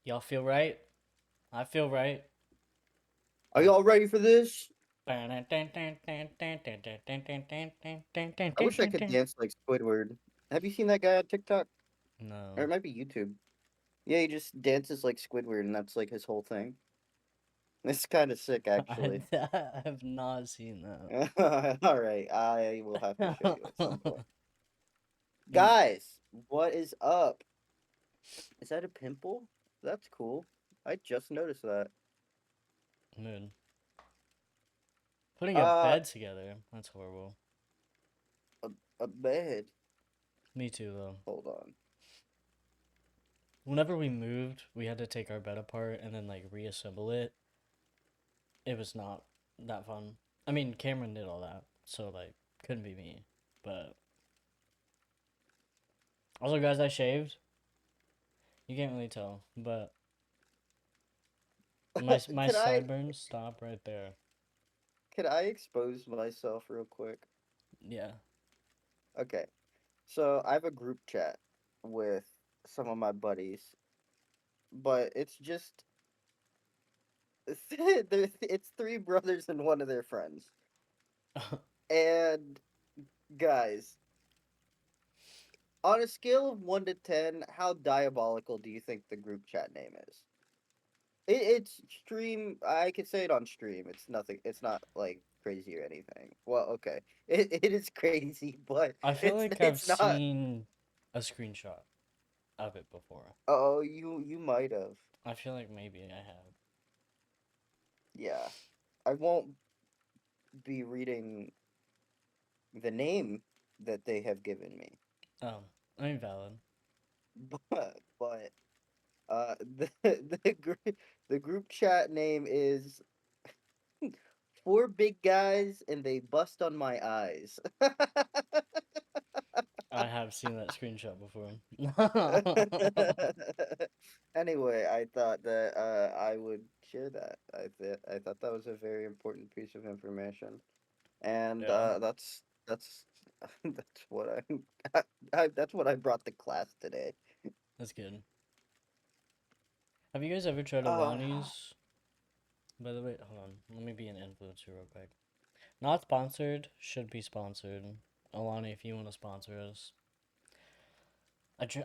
Y'all feel right? I feel right. Are y'all ready for this? No. I wish I could dance like Squidward. Have you seen that guy on TikTok? Or it might be YouTube. Yeah, he just dances like Squidward, and that's like his whole thing. It's kind of sick, actually. I have not seen that. All right, I will have to show you at some point. Guys, what is up? Is that a pimple? That's cool. I just noticed that. Mood. Putting a Uh, bed together. That's horrible. a, a bed. Me too, though. Hold on. Whenever we moved, we had to take our bed apart and then like reassemble it. It was not that fun. I mean, Cameron did all that, so like couldn't be me. But also, guys, I shaved. You can't really tell, but my Can I sideburns stop right there. can I expose myself real quick? Yeah. Okay. So I have a group chat with some of my buddies, but it's just it's three brothers and one of their friends. And guys, on a scale of 1 to 10, how diabolical do you think the group chat name is? It's stream. I could say it on stream. It's nothing. It's not like crazy or anything. Well, okay, it is crazy, but I feel it's like I've it's not. seen a screenshot of it before. Oh, you might have. I feel like maybe I have. Yeah, I won't be reading the name that they have given me, Oh, I mean valid. but the group chat name is four big guys and they bust on my eyes. I have seen that screenshot before. Anyway, I thought that I would share that. I thought that was a very important piece of information, and Yeah, that's that's what that's what I brought to class today. that's good. Have you guys ever tried Uh, Alani's? By the way, hold on. Let me be an influencer real quick. Not sponsored, should be sponsored. Alani, if you want to sponsor us.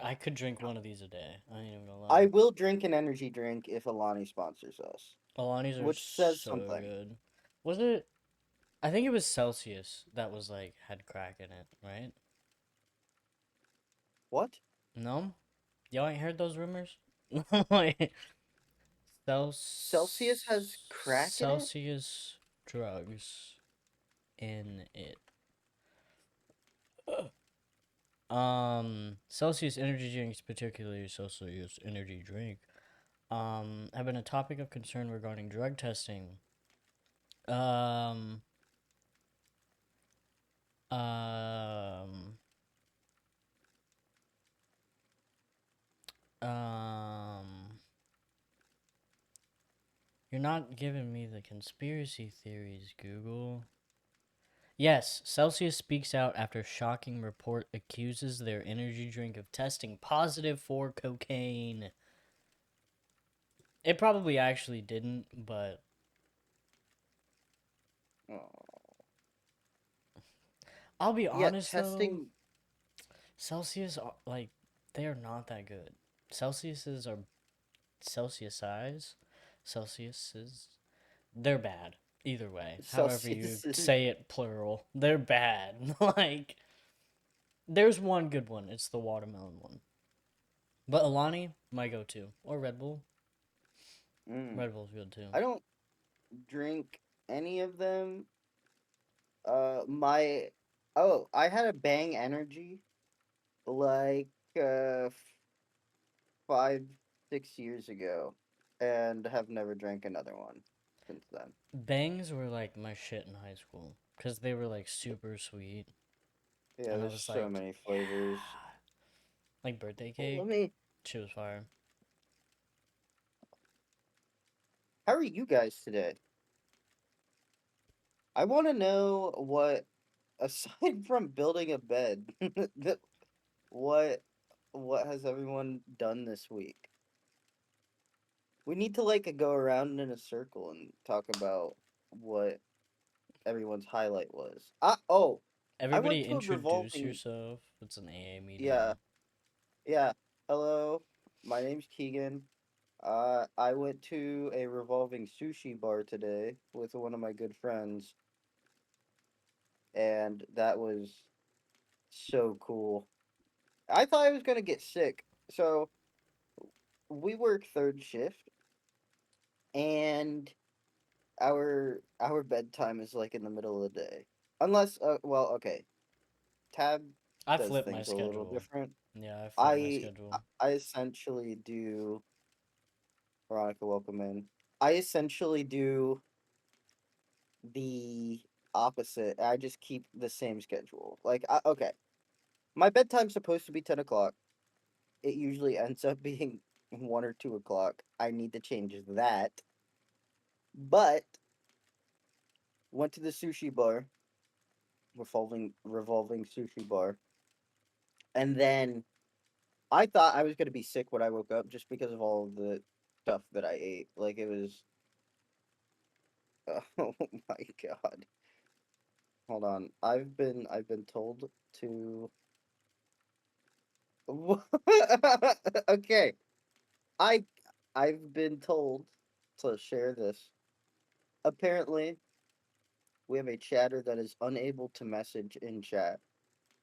I could drink one of these a day. I ain't even gonna I lie. will drink an energy drink if Alani sponsors us, Alani's are which says so something. good. Was it? I think it was Celsius that was like had crack in it, right? What? No, y'all ain't heard those rumors. Like Celsius has crack in it? Celsius drugs in it. Celsius energy drinks, particularly Celsius energy drink, have been a topic of concern regarding drug testing. Um, um, um, you're not giving me the conspiracy theories, Google. Yes, Celsius speaks out after shocking report accuses their energy drink of testing positive for cocaine. It probably actually didn't, but Oh. I'll be Yeah, honest though, testing. Celsius like they are not that good. Celsius's are Celsius size. Celsius's they're bad. Either way, however you Celsius is. say it plural, they're bad. Like there's one good one. It's the watermelon one. But Alani, my go-to, or Red Bull. Mm, Red Bull's good too. I don't drink any of them. My. Oh, I had a Bang Energy like 5, 6 years ago, and have never drank another one since then. Bangs were like my shit in high school because they were like super sweet, Yeah, and I there's was so like, many yeah, flavors. like birthday Well, let cake. me. Shit was fire. How are you guys today? I want to know what, aside from building a bed, what what has everyone done this week? We need to like go around in a circle and talk about what everyone's highlight was. I went Everybody to a introduce revolving. yourself. It's an AA Yeah, meeting. yeah. Hello, my name's Keegan. I went to a revolving sushi bar today with one of my good friends, and that was so cool. I thought I was gonna get sick. So we work third shift, and our bedtime is like in the middle of the day. Unless, well, okay, Tab I does flipped my things a little schedule. different. Yeah, I flipped my I schedule. I essentially do Veronica, welcome in. I essentially do the opposite. I just keep the same schedule. Okay, my bedtime's supposed to be 10 o'clock. It usually ends up being 1 or 2 o'clock. I need to change that. But went to the sushi bar, revolving sushi bar, and then I thought I was gonna be sick when I woke up just because of all of the stuff that I ate. Like it was, oh my god. Hold on. I've been told to. Okay. I I've been told to share this. Apparently, we have a chatter that is unable to message in chat.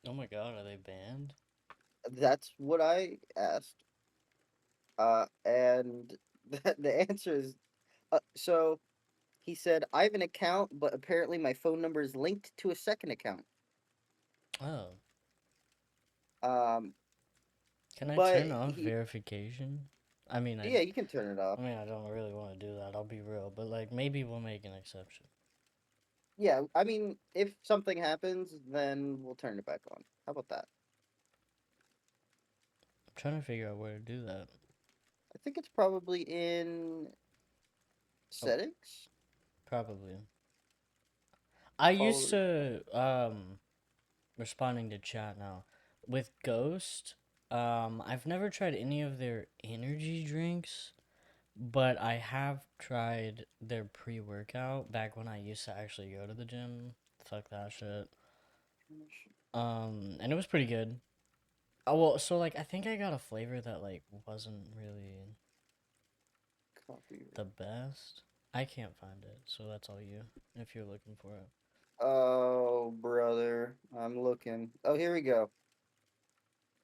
Oh my god, are they banned? That's what I asked. And the answer is, so he said I have an account, but apparently my phone number is linked to a second account. Oh, Um, can I but turn off he, verification? I mean, I, yeah, you can turn it off. I mean, I don't really want to do that. I'll be real, but like maybe we'll make an exception. Yeah, I mean, if something happens, then we'll turn it back on. How about that? I'm trying to figure out where to do that. I think it's probably in Oh, settings. probably. I used Follow. to responding to chat now with Ghost. I've never tried any of their energy drinks, but I have tried their pre-workout back when I used to actually go to the gym. Fuck that shit. And it was pretty good. Oh well, so like I think I got a flavor that like wasn't really Copy. the best. I can't find it, so that's all you if you're looking for it. Oh, brother, I'm looking. Oh, here we go.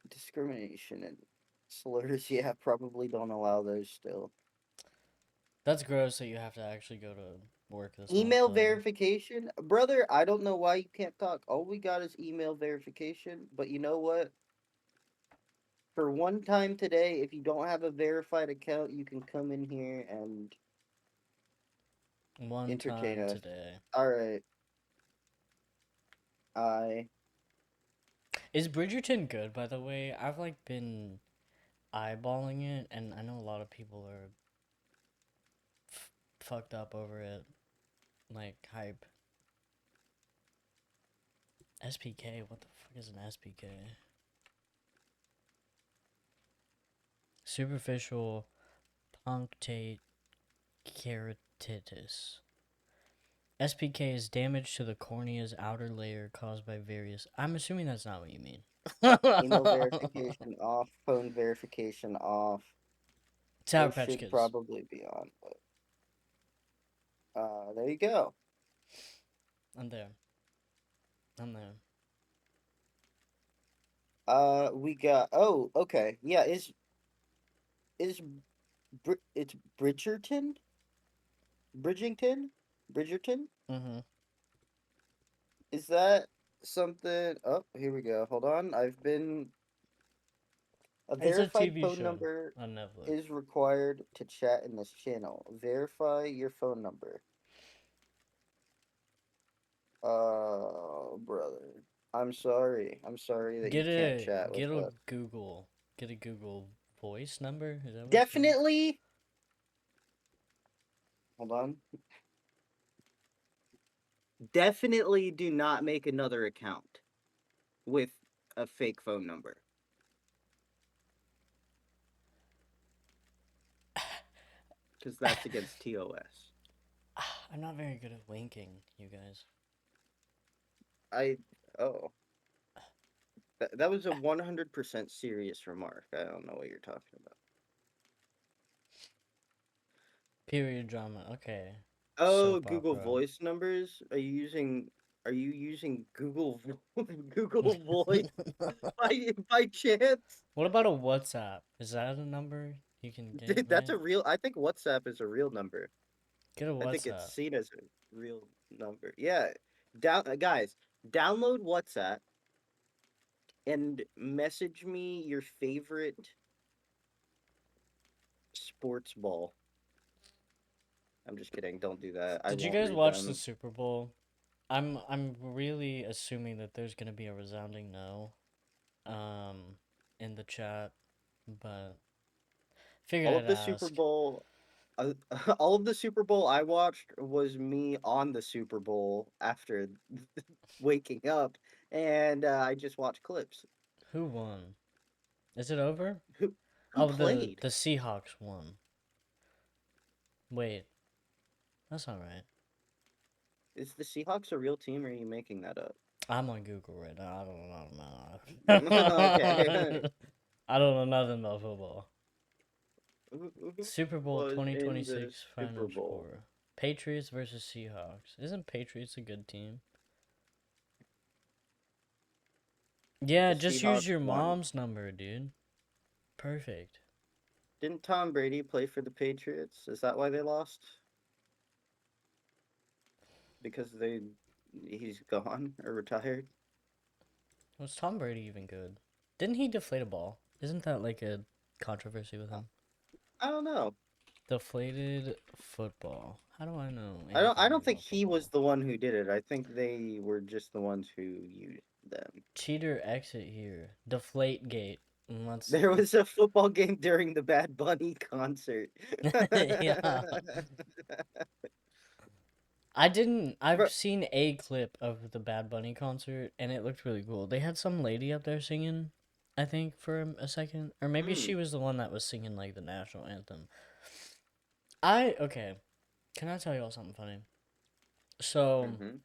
Discrimination and slurs. Yeah, probably don't allow those still. That's gross that you have to actually go to work this month Email though. verification, brother. I don't know why you can't talk. All we got is email verification. But you know what? For one time today, if you don't have a verified account, you can come in here and One entertain time us. today. All right. I Is Bridgerton good by the way? I've like been eyeballing it and I know a lot of people are fucked up over it. Like hype. SPK, what the fuck is an SPK? Superficial punctate keratitis. SPK is damage to the cornea's outer layer caused by various. I'm assuming that's not what you mean. email verification off, phone verification off. Sour Those Patch should Kids. probably be on, but there you go. I'm there. I'm there. We got. Oh, okay. Yeah, is it's Bridgerton, Bridgerton. Mm-hmm. Is that something? Oh, here we go. Hold on. A It's a verified TV phone show number on Netflix. is required to chat in this channel. Verify your phone number. Brother. I'm sorry. I'm sorry that you can't chat with Get a us. Google. Get a Google voice number. Is that what it's called? Definitely. Hold on. Definitely do not make another account with a fake phone number. because that's against TOS. I'm not very good at winking, you guys. I oh that was a 100% serious remark. I don't know what you're talking about. Period drama. Okay. Oh, Soap Google opera. Voice numbers? Are you using Google Google Voice by chance? What about a WhatsApp? Is that a number you can get, Dude, that's right? a real. I think WhatsApp is a real number. Get a I think it's WhatsApp. seen as a real number. Yeah, guys, download WhatsApp and message me your favorite sports ball. I'm just kidding. Don't do that. I Did you won't guys read watch the them. Super Bowl? I'm really assuming that there's gonna be a resounding no, um, in the chat, but figured All I'd of the Super ask. Bowl, uh, all of the Super Bowl I watched was me on the Super Bowl after waking up, and I just watched clips. Who won? Is it over? Who Oh, the played? the Seahawks won. Wait, that's not right. Is the Seahawks a real team, or are you making that up? I'm on Google right now. Okay. I don't know nothing about football. Who Super Bowl was in the 2026 Super final Bowl? score. Patriots versus Seahawks. Isn't Patriots a good team? Yeah, The just use Seahawks your won. mom's number, dude. Perfect. Didn't Tom Brady play for the Patriots? Is that why they lost? Because he's gone or retired? Was Tom Brady even good? Didn't he deflate a ball? Isn't that like a controversy with I him? I don't know. Deflated football. How do I know I don't. I anything don't think about he was football? the one who did it. I think they were just the ones who used them. Cheater exit here. Deflate gate. Let's. There was a football game during the Bad Bunny concert. Yeah. I didn't. I've Bro, seen a clip of the Bad Bunny concert, and it looked really cool. They had some lady up there singing, I think, for a second, or maybe she mm, was the one that was singing like the national anthem. Okay. Can I tell you all something funny? So mm-hmm.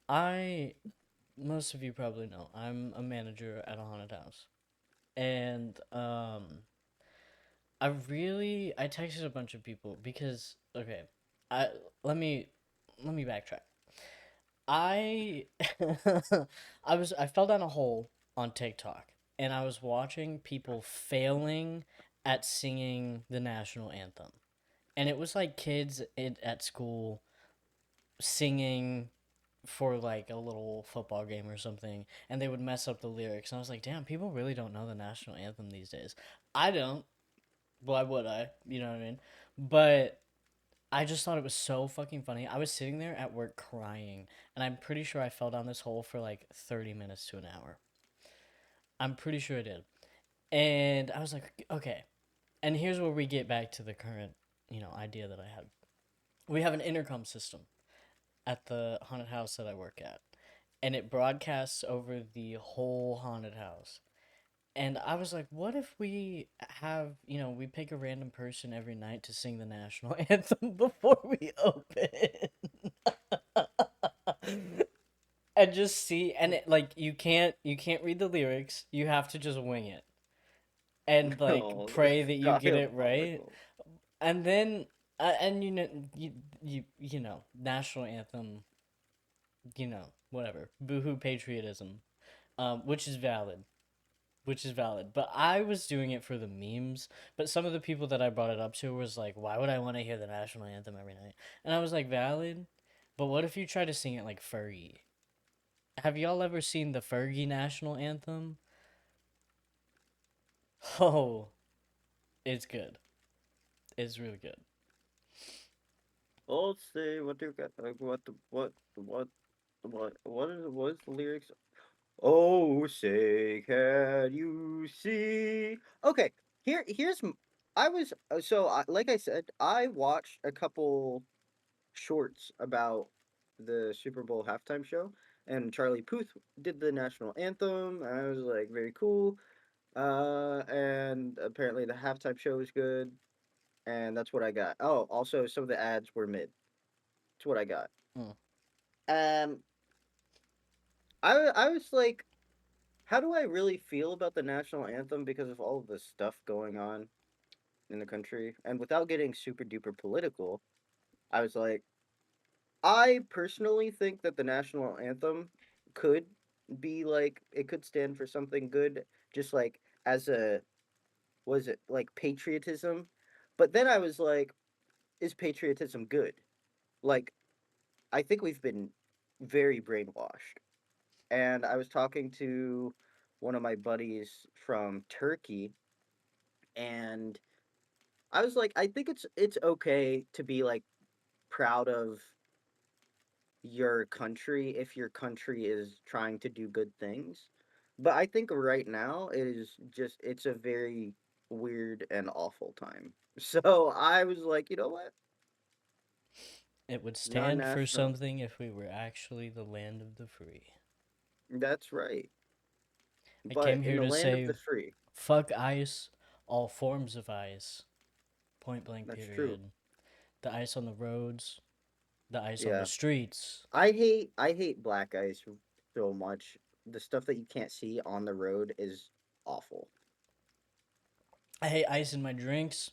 I, most of you probably know, I'm a manager at a haunted house, and I texted a bunch of people because okay, I let me let me backtrack. I I fell down a hole on TikTok and I was watching people failing at singing the national anthem. And it was like kids at school singing for like a little football game or something and they would mess up the lyrics. And I was like, "Damn, people really don't know the national anthem these days." I don't. Why would I? You know what I mean? But I just thought it was so fucking funny. I was sitting there at work crying, and I'm pretty sure I fell down this hole for like 30 minutes to an hour. I'm pretty sure I did. And I was like, okay. And here's where we get back to the current, idea that I had. We have an intercom system at the haunted house that I work at, and it broadcasts over the whole haunted house. And I was like, what if we have, we pick a random person every night to sing the national anthem before we open? And just see and like you can't read the lyrics. You have to just wing it and like Oh, pray that you get it right. diabolical. And then and you know national anthem, whatever. Boohoo patriotism. Which is valid. Which is valid. But I was doing it for the memes. But some of the people that I brought it up to was like, why would I want to hear the national anthem every night? And I was like, valid. But what if you try to sing it like Fergie? Have y'all ever seen the Fergie national anthem? Oh, it's good. It's really good. Oh, say what do you got? Like, what is the lyrics? Oh, say, can you see? Okay, here's I was like I said, I watched a couple shorts about the Super Bowl halftime show, and Charlie Puth did the national anthem. And I was like, very cool. And apparently the halftime show was good. and that's what I got. Oh, also some of the ads were mid. That's what I got. Mm. Um, I was like, how do I really feel about the national anthem because of all of the stuff going on in the country? And without getting super duper political, I was like, I personally think that the national anthem could be like it could stand for something good, just like as a was it like patriotism? But then I was like, is patriotism good? Like, I think we've been very brainwashed. And I was talking to one of my buddies from Turkey, and I was like, I think it's okay to be like proud of your country if your country is trying to do good things. But I think right now it is just it's a very weird and awful time. So I was like, you know what? It would Non stand for national. something if we were actually the land of the free. That's right. I But came in here the to land of say, the free, fuck ice, all forms of ice. Point blank, that's true. period. The ice on the roads, the ice on the Yeah. streets. I hate black ice so much. The stuff that you can't see on the road is awful. I hate ice in my drinks.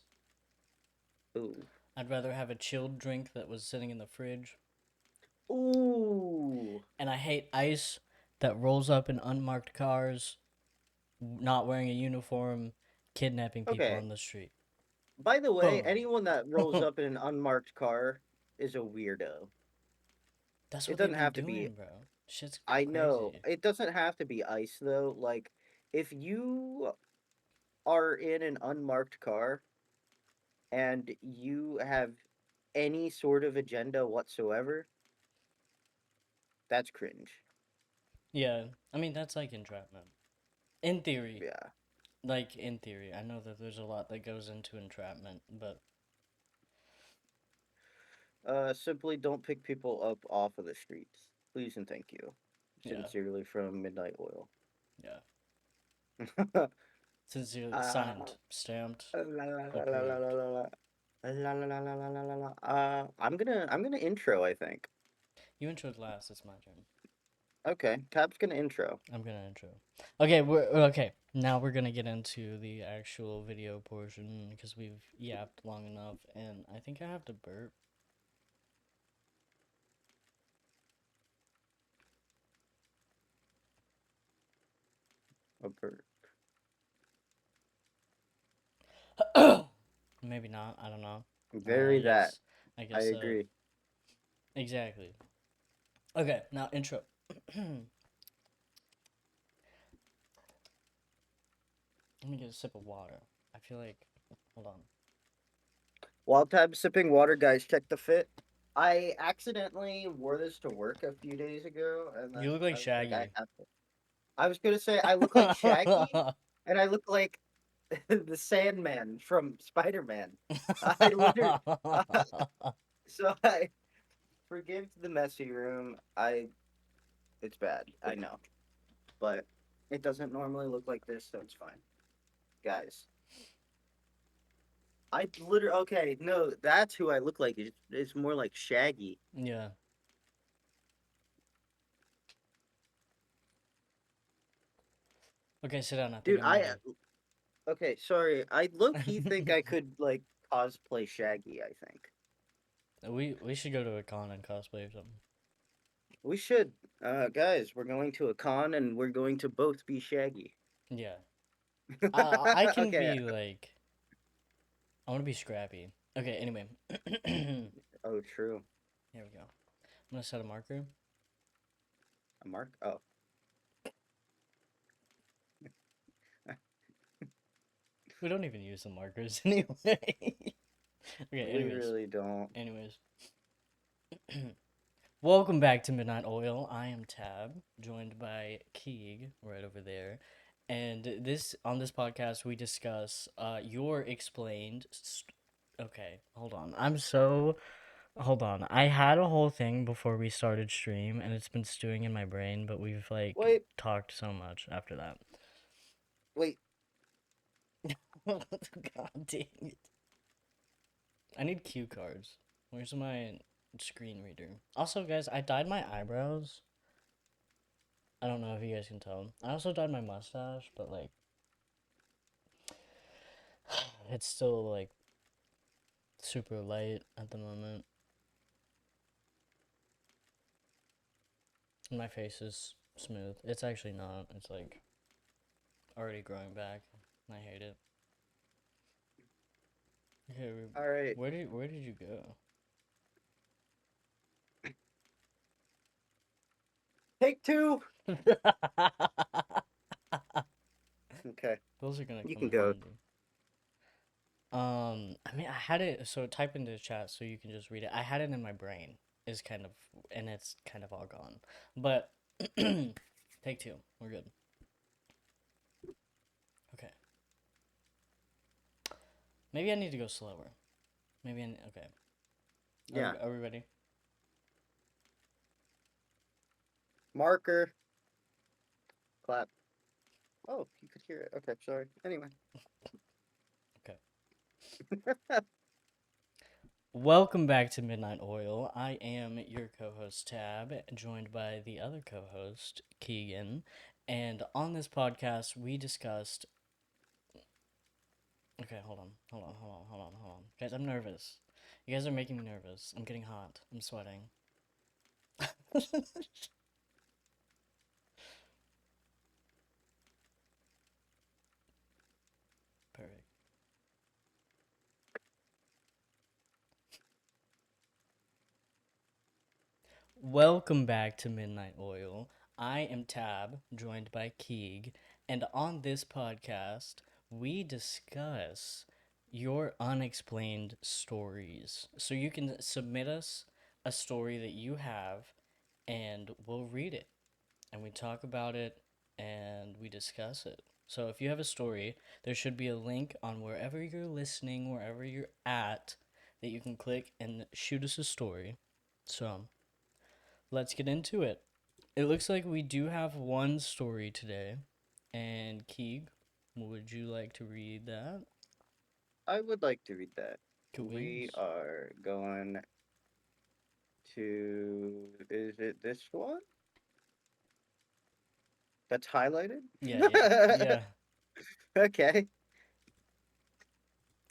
Ooh. I'd rather have a chilled drink that was sitting in the fridge. Ooh. And I hate ice that rolls up in unmarked cars, not wearing a uniform, kidnapping people Okay. on the street. By the way, Boom. anyone that rolls up in an unmarked car is a weirdo. That's It what they've doesn't been have to be. doing, bro. Shit's I know. crazy. It doesn't have to be ice though. Like if you are in an unmarked car and you have any sort of agenda whatsoever, that's cringe. Yeah, I mean, that's like entrapment. In theory. Yeah. Like, in theory. I know that there's a lot that goes into entrapment, but Simply don't pick people up off of the streets. Please and thank you. yeah, Sincerely from Midnight Oil. yeah. uh, Sincerely la, signed, stamped, la, la, la, la, la, approved. la, la. La, la, la, la, la, la, la, la. I'm gonna intro, I think. You introed last, it's my turn. Okay, Cap's gonna intro. I'm gonna intro. Okay, okay. Now we're gonna get into the actual video portion because we've yapped long enough, and I think I have to burp. Okay. Maybe not. I don't know. Very that. Yes. I I guess so. agree. Exactly. Okay. Now intro. Let me get a sip of water. I feel like. Hold on. While Tab sipping water, guys, check the fit. I accidentally wore this to work a few days ago, and then You look like I was like, I Shaggy. have to. I was gonna say I look like Shaggy, and I look like the Sandman from Spider Man. I literally. So I forgive the messy room. It's bad. I know, but it doesn't normally look like this, so it's fine, guys. I literally okay. No, that's who I look like. It's more like Shaggy, Yeah. Okay, sit down. I think dude. I'm I ready. okay. Sorry, I low key think I could like cosplay Shaggy. I think We should go to a con and cosplay or something. we should. Guys, we're going to a con and we're going to both be Shaggy. Yeah. I can Okay. be like. I want to be scrappy. Okay. Anyway. Here Oh, true. we go. I'm gonna set a marker. A mark. Oh, We don't even use the markers anyway. Okay. we Anyways. really don't. Anyways. Welcome back to Midnight Oil. I am Tab, joined by Keeg right over there. And this on this podcast we discuss your explained okay, hold on. Hold on. I had a whole thing before we started stream and it's been stewing in my brain, but we've like Wait, talked so much after that. wait. God dang it. I need cue cards. Where's my screen reader? Also, guys, I dyed my eyebrows. I don't know if you guys can tell. I also dyed my mustache, but like, it's still like super light at the moment. And my face is smooth. It's actually not. It's like already growing back. I hate it. Okay, All right. where did you go? Take two. Okay. Those are gonna You come can in go. handy. I mean, I had it. So type into the chat so you can just read it. I had it in my brain. Is kind of, and it's kind of all gone. But take two. We're good. Okay. Maybe I need to go slower. Okay. Yeah. Are we ready? Marker. Clap. Oh, you could hear it. Okay, sorry. Anyway. Okay. Welcome back to Midnight Oil. I am your co-host Tab, joined by the other co-host Keegan, and on this podcast we discussed. Okay, hold on, guys. I'm nervous. You guys are making me nervous. I'm getting hot. I'm sweating. Perfect. Welcome back to Midnight Oil. I am Tab, joined by Keeg, and on this podcast, we discuss your unexplained stories. So you can submit us a story that you have, and we'll read it, and we talk about it, and we discuss it. So if you have a story, there should be a link on wherever you're listening, wherever you're at, that you can click and shoot us a story. So let's get into it. It looks like we do have one story today. And Keeg, would you like to read that? I would like to read that. Cool We beans. are going to. Is it this one? That's highlighted? Yeah. Okay.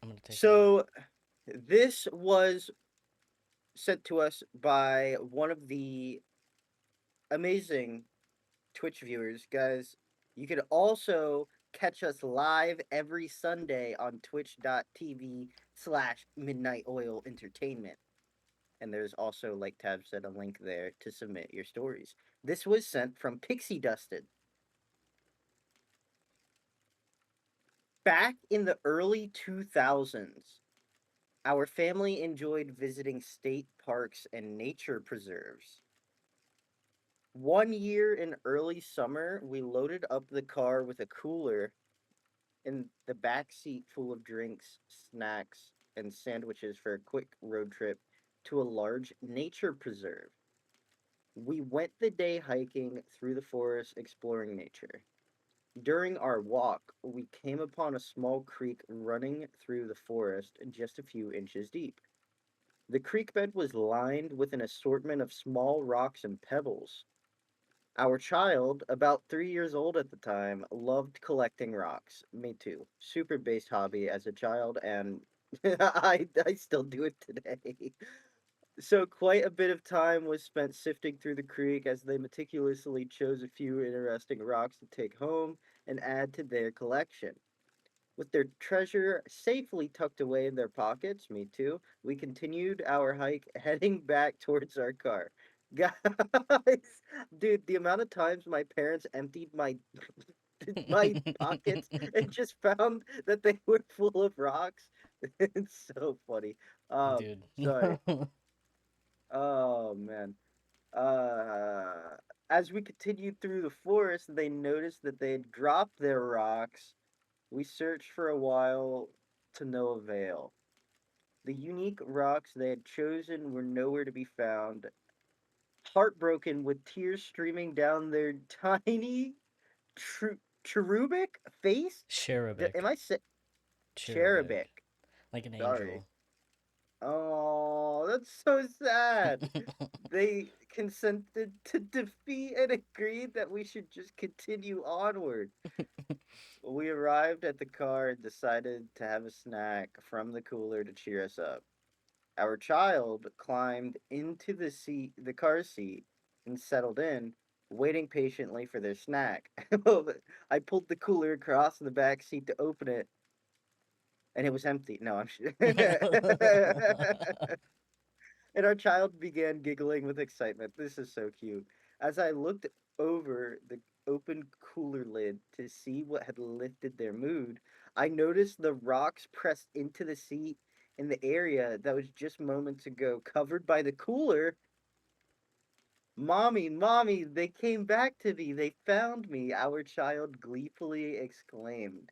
I'm gonna take a look. So this was sent to us by one of the amazing Twitch viewers. Guys, you can also catch us live every Sunday on twitch.tv/Midnight Oil Entertainment. And there's also, like Tab said, a link there to submit your stories. This was sent from Pixie Dusted. Back in the early 2000s, our family enjoyed visiting state parks and nature preserves. One year in early summer, we loaded up the car with a cooler in the back seat full of drinks, snacks, and sandwiches for a quick road trip to a large nature preserve. We went the day hiking through the forest exploring nature. During our walk, we came upon a small creek running through the forest just a few inches deep. The creek bed was lined with an assortment of small rocks and pebbles. Our child, about 3 years old at the time, loved collecting rocks. Me too. Super based hobby as a child, and I still do it today. So quite a bit of time was spent sifting through the creek as they meticulously chose a few interesting rocks to take home and add to their collection. With their treasure safely tucked away in their pockets, me too, we continued our hike heading back towards our car. Guys, dude, the amount of times my parents emptied my my pockets and just found that they were full of rocks. It's so funny. Dude. Sorry. Oh man. Uh, as we continued through the forest, they noticed that they had dropped their rocks. We searched for a while to no avail. The unique rocks they had chosen were nowhere to be found. Heartbroken, with tears streaming down their tiny cherubic face. Cherubic. Am I Cherubic. cherubic? Like an Sorry. angel. Oh, that's so sad. They consented to defeat and agreed that we should just continue onward. We arrived at the car and decided to have a snack from the cooler to cheer us up. Our child climbed into the car seat, and settled in, waiting patiently for their snack. I pulled the cooler across the back seat to open it, and it was empty. No, I'm sure. And our child began giggling with excitement. This is so cute. As I looked over the open cooler lid to see what had lifted their mood, I noticed the rocks pressed into the seat in the area that was just moments ago covered by the cooler. Mommy, mommy, they came back to me. They found me, our child gleefully exclaimed.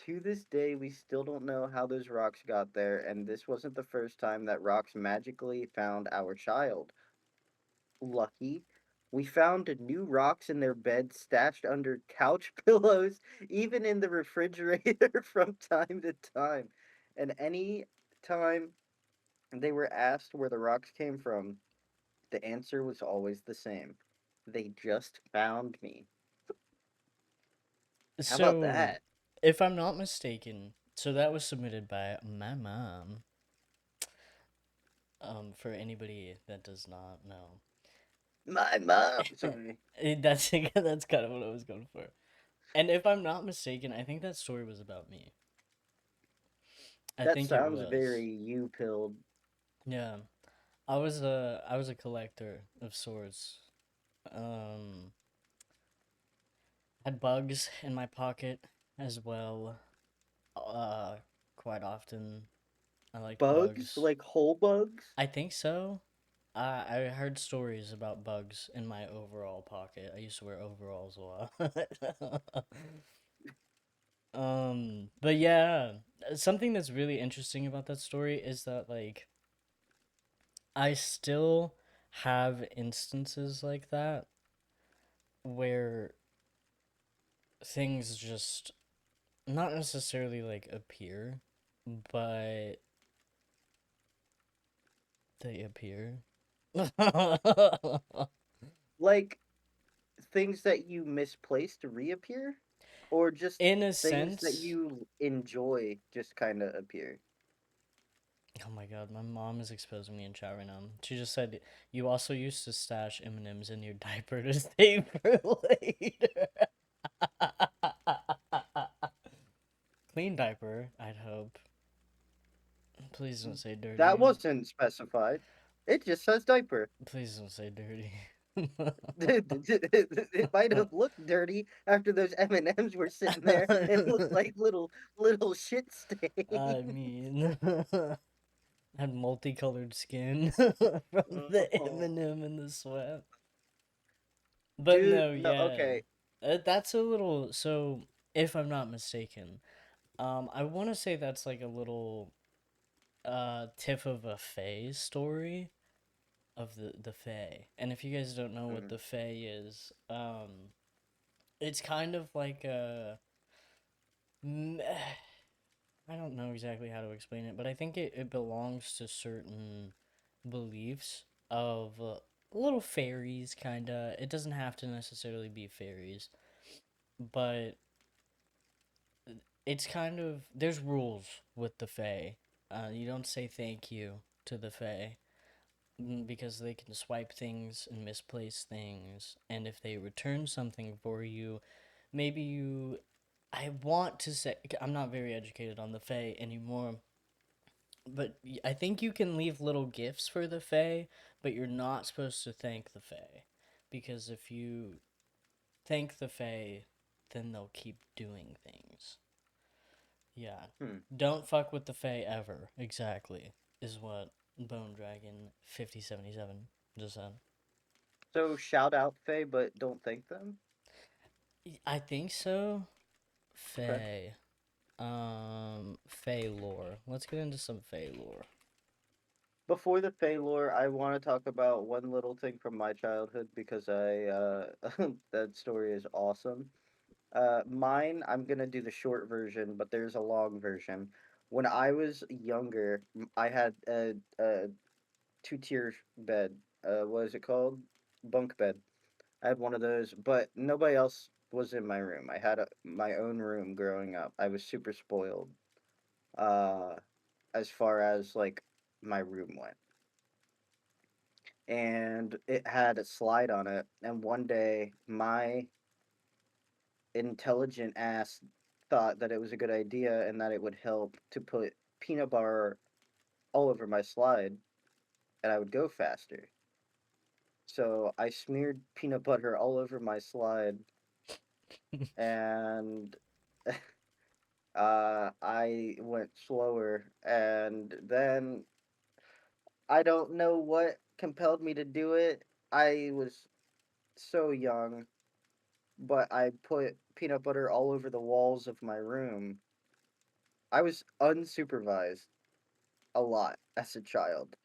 To this day, we still don't know how those rocks got there, and this wasn't the first time that rocks magically found our child. Lucky. We found new rocks in their bed stashed under couch pillows, even in the refrigerator from time to time. And any time they were asked where the rocks came from, the answer was always the same. They just found me. How about So, that? if I'm not mistaken, so that was submitted by my mom. For anybody that does not know, My mom. Sorry. that's that's kind of what I was going for. And if I'm not mistaken, I think that story was about me. I That think it sounds very was. you pilled. Yeah, I was a collector of sorts. Um, had bugs in my pocket as well. Uh, quite often I liked Bugs? bugs. Like whole bugs? I think so. I heard stories about bugs in my overall pocket. I used to wear overalls a lot. But yeah, something that's really interesting about that story is that like I still have instances like that where things just not necessarily like appear, but they appear. Like things that you misplaced reappear? Or just In a things that sense, you enjoy just kind of appear? oh my god, my mom is exposing me in chat right now. She just said you also used to stash M&Ms in your diaper to save for later. Clean diaper, I'd hope. Please don't say That dirty. wasn't specified. It just says diaper. Please don't say dirty. It might have looked dirty after those M&Ms were sitting there and looked like little shit I stains. mean, had multicolored skin from the Oh, M&M and the sweat. But dude, no, no, yeah. okay. That's a little so if I'm not mistaken, I want to say that's like a little tip of a Fae story of the Fae. And if you guys don't know what Mhm. the Fae is, it's kind of like a I don't know exactly how to explain it, but I think it belongs to certain beliefs of little fairies, kind of. It doesn't have to necessarily be fairies, but it's kind of. There's rules with the Fae. You don't say thank you to the Fae because they can swipe things and misplace things, and if they return something for you, maybe you. I want to say. I'm not very educated on the Fae anymore, but I think you can leave little gifts for the Fae, but you're not supposed to thank the Fae. Because if you thank the Fae, then they'll keep doing things. Yeah. Hmm. Don't fuck with the Fae ever. Exactly. Is what Bone Dragon 5077 just said. So shout out Faye, but don't thank them. I think so. Okay. Fae. Fae lore. Let's get into some Fae lore. Before the Faylore, I want to talk about one little thing from my childhood because that story is awesome. Mine, I'm gonna do the short version, but there's a long version. When I was younger, I had a two-tier bed. What is it called? Bunk bed. I had one of those, but nobody else was in my room. I had my own room growing up. I was super spoiled. Uh, as far as like my room went, and it had a slide on it. And one day, my intelligent ass thought that it was a good idea and that it would help to put peanut butter all over my slide, and I would go faster. So I smeared peanut butter all over my slide, and I went slower. And then I don't know what compelled me to do it. I was so young, but I put peanut butter all over the walls of my room. I was unsupervised a lot as a child,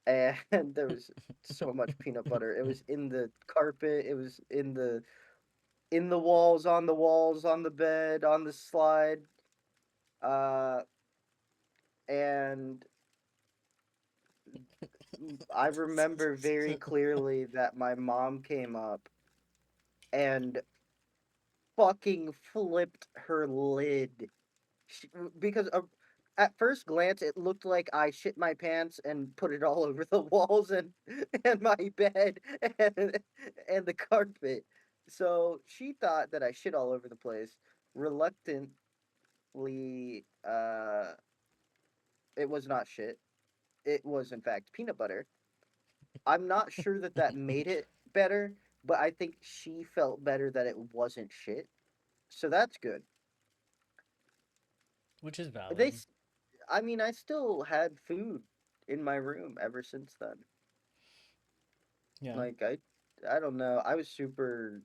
and there was so much peanut butter. It was in the carpet. It was in the walls, on the walls, on the bed, on the slide. Uh, and I remember very clearly that my mom came up and fucking flipped her lid. Because at first glance, it looked like I shit my pants and put it all over the walls and my bed and the carpet. So she thought that I shit all over the place. Reluctantly, it was not shit. It was, in fact, peanut butter. I'm not sure that that made it better, but I think she felt better that it wasn't shit. So that's good. Which is They, valid. I mean, I still had food in my room ever since then. Yeah. Like I don't know. I was super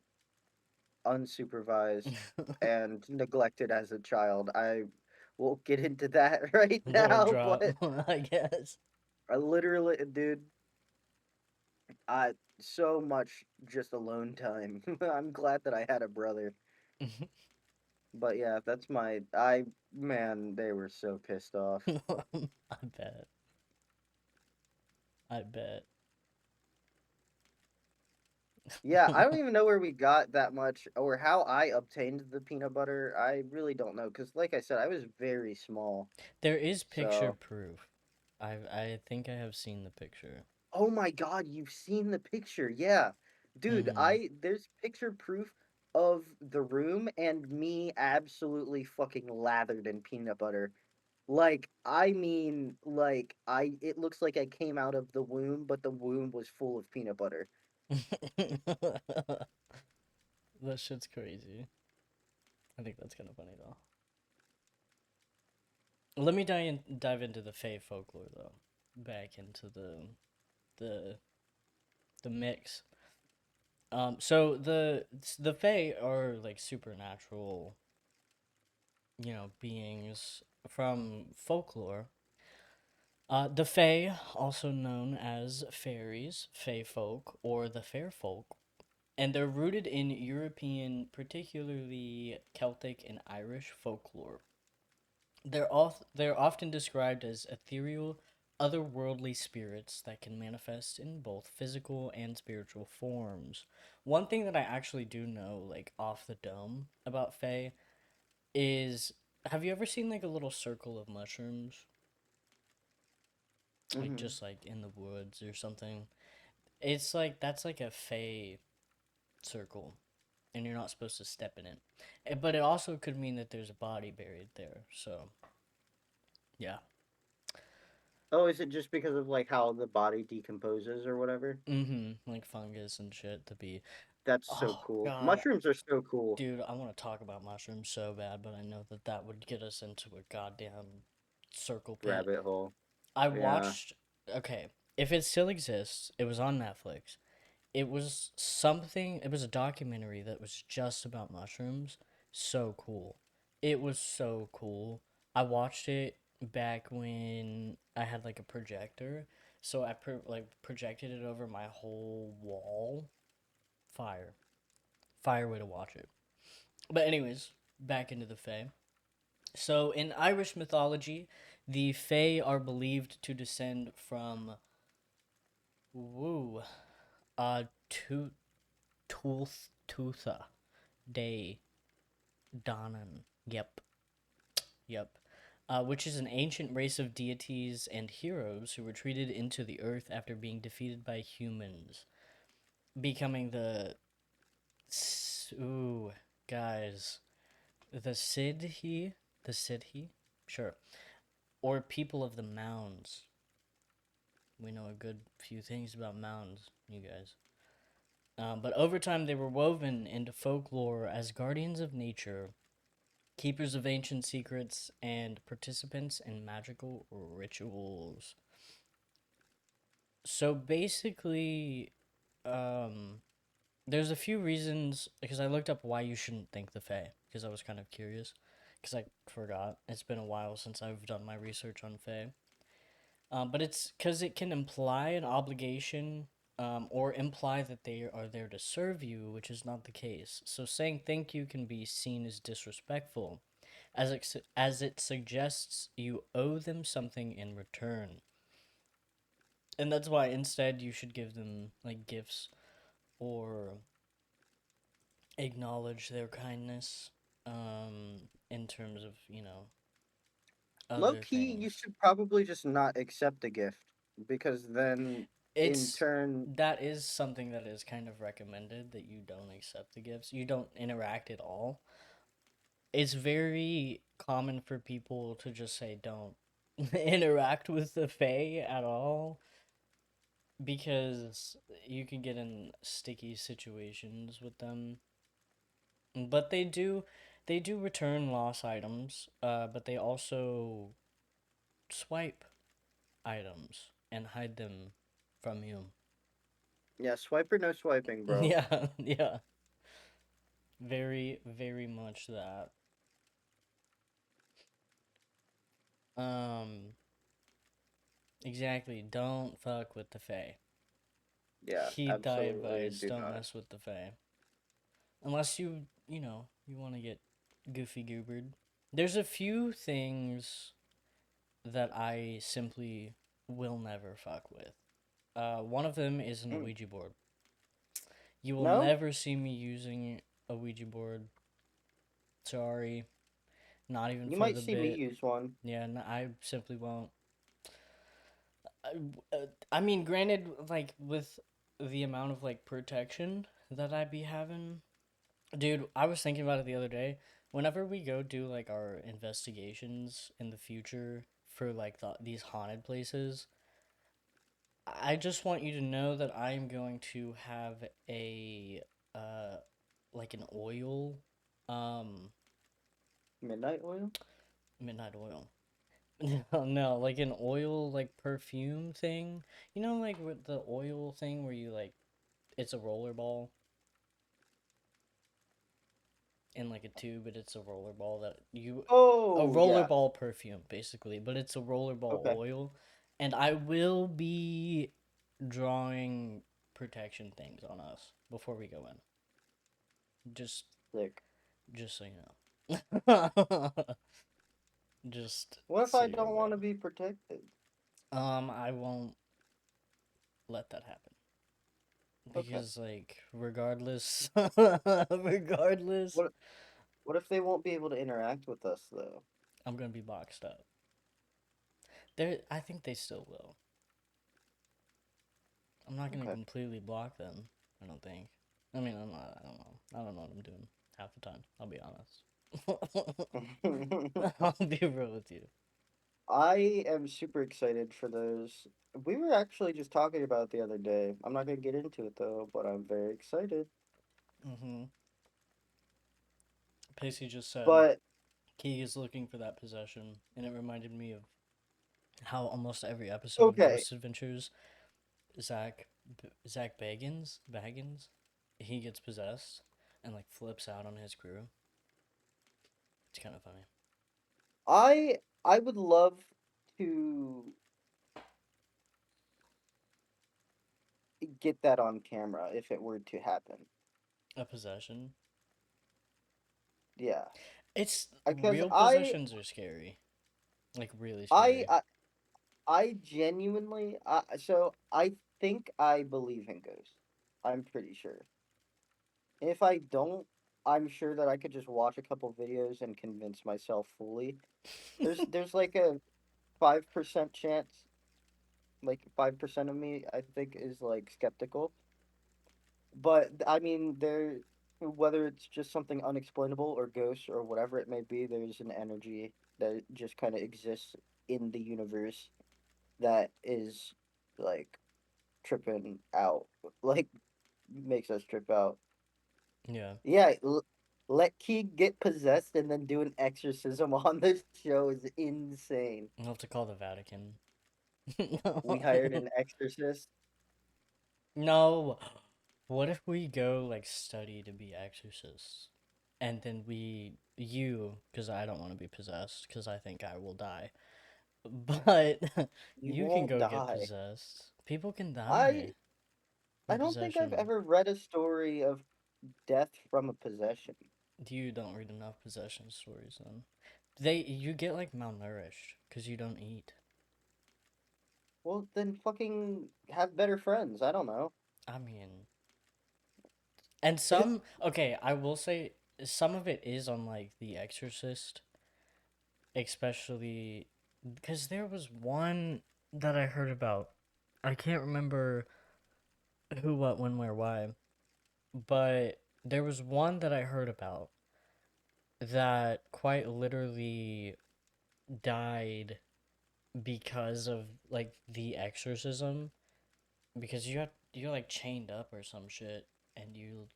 unsupervised and neglected as a child. I won't get into that right Lore now, drop, but I guess. I literally, dude, I so much just alone time. I'm glad that I had a brother. But yeah, that's my I man, they were so pissed off. I bet. I bet. Yeah, I don't even know where we got that much or how I obtained the peanut butter. I really don't know because, like I said, I was very small. There is picture So, proof. I think I have seen the picture. oh my God, you've seen the picture. Yeah. Dude, Mm-hmm. there's picture proof of the room and me absolutely fucking lathered in peanut butter. Like, I mean, like, it looks like I came out of the womb, but the womb was full of peanut butter. That shit's crazy. I think that's kind of funny though. Let me dive into the Fae folklore though. Back into the the mix. So the Fae are like supernatural, beings from folklore. The Fae, also known as fairies, Fae folk, or the fair folk, and they're rooted in European, particularly Celtic and Irish folklore. They're often described as ethereal, otherworldly spirits that can manifest in both physical and spiritual forms. One thing that I actually do know, like off the dome, about Fae is, have you ever seen like a little circle of mushrooms, like Hmm. just like in the woods or something? It's like that's like a Fae circle, and you're not supposed to step in it. But it also could mean that there's a body buried there. So yeah. Oh, is it just because of like how the body decomposes or whatever? Like fungus and shit to be. That's so Oh cool. god, Mushrooms are so cool. dude, I want to talk about mushrooms so bad, but I know that that would get us into a goddamn circle pit. Rabbit hole. I Yeah. watched. Okay, if it still exists, it was on Netflix. It was something. It was a documentary that was just about mushrooms. So cool. It was so cool. I watched it back when I had like a projector, so I projected it over my whole wall. Fire way to watch it. But anyways, back into the Fae. So in Irish mythology, the Fae are believed to descend from woo to Tootha de Danan. Yep. Which is an ancient race of deities and heroes who retreated into the earth after being defeated by humans, becoming ooh, guys, the Sidhi, sure, or people of the mounds. We know a good few things about mounds, you guys. But over time, they were woven into folklore as guardians of nature, keepers of ancient secrets, and participants in magical rituals. So basically, um, there's a few reasons because I looked up why you shouldn't thank the Fae because I was kind of curious because I forgot. It's been a while since I've done my research on Fae. But it's because it can imply an obligation or imply that they are there to serve you, which is not the case. So saying thank you can be seen as disrespectful, as it suggests you owe them something in return. And that's why instead you should give them like gifts or acknowledge their kindness in terms of, Low other key, you things. should probably just not accept the gift because then, in It's turn, that is something that is kind of recommended that you don't accept the gifts. You don't interact at all. It's very common for people to just say don't interact with the Fae at all because you can get in sticky situations with them. But they do return lost items, but they also swipe items and hide them from you. yeah, swipe or no swiping, bro. Yeah, yeah. Very, very much that. Um, exactly. Don't fuck with the Fae. Yeah, Heed thy absolutely advice. do Don't not. mess with the Fae. Unless you want to get goofy goobered. There's a few things that I simply will never fuck with. One of them is an Mm. Ouija board. You will No, never see me using a Ouija board. Sorry. Not even you for might the see me bit. use one. Yeah, no, I simply won't. I mean, granted, like with the amount of like protection that I'd be having, dude. I was thinking about it the other day. Whenever we go do like our investigations in the future for like these haunted places, I just want you to know that I am going to have a uh like an oil, um, Midnight oil. midnight oil. No, no, like an oil like perfume thing. You know, like with the oil thing where you like it's a roller ball in like a tube, but it's a roller ball that you a Oh roller yeah. ball perfume basically, but it's a roller ball Okay. oil, and I will be drawing protection things on us before we go in. Just Sick. just so you know. Just What if so I you're don't aware. want to be protected? I won't let that happen. Okay. Because like regardless regardless, What What if they won't be able to interact with us though? I'm gonna be boxed up. I think they still will. I'm not gonna Okay. completely block them. I don't think. I mean, I'm not. I don't know. I don't know what I'm doing half the time. I'll be honest. I'll be real with you. I am super excited for those. We were actually just talking about it the other day. I'm not gonna get into it though, but I'm very excited. Mm-hmm. Pacey just said But Key is looking for that possession, and it reminded me of how almost every episode of okay, Ghost Adventures, Zach Zach Baggins, he gets possessed and like flips out on his crew. It's kind of funny. I would love to get that on camera if it were to happen. A possession. Yeah. It's because real possessions are scary, like really I scary. I, I genuinely so I think I believe in ghosts. I'm pretty sure. If I don't, I'm sure that I could just watch a couple videos and convince myself fully. There's like a 5% chance, like 5% of me I think is like skeptical. But I mean, there, whether it's just something unexplainable or ghosts or whatever it may be, there's an energy that just kind of exists in the universe that is like tripping out, like makes us trip out. Yeah, Yeah, let Key get possessed and then do an exorcism on this show is insane. I'll have to call the Vatican. We hired an exorcist. No. What if we go like study to be exorcists, and then because I don't want to be possessed, because I think I will die. But You you can won't go get die. possessed. People can I die I from don't think I've possession. ever read a story of death from a possession. You don't read enough possession stories then. You get like malnourished because you don't eat. Well, then fucking have better friends. I don't know. I mean, and some okay, I will say some of it is on like The Exorcist, especially because there was one that I heard about. I can't remember who, what, when, where, why, but there was one that I heard about that quite literally died because of like the exorcism, because you're like chained up or some shit and you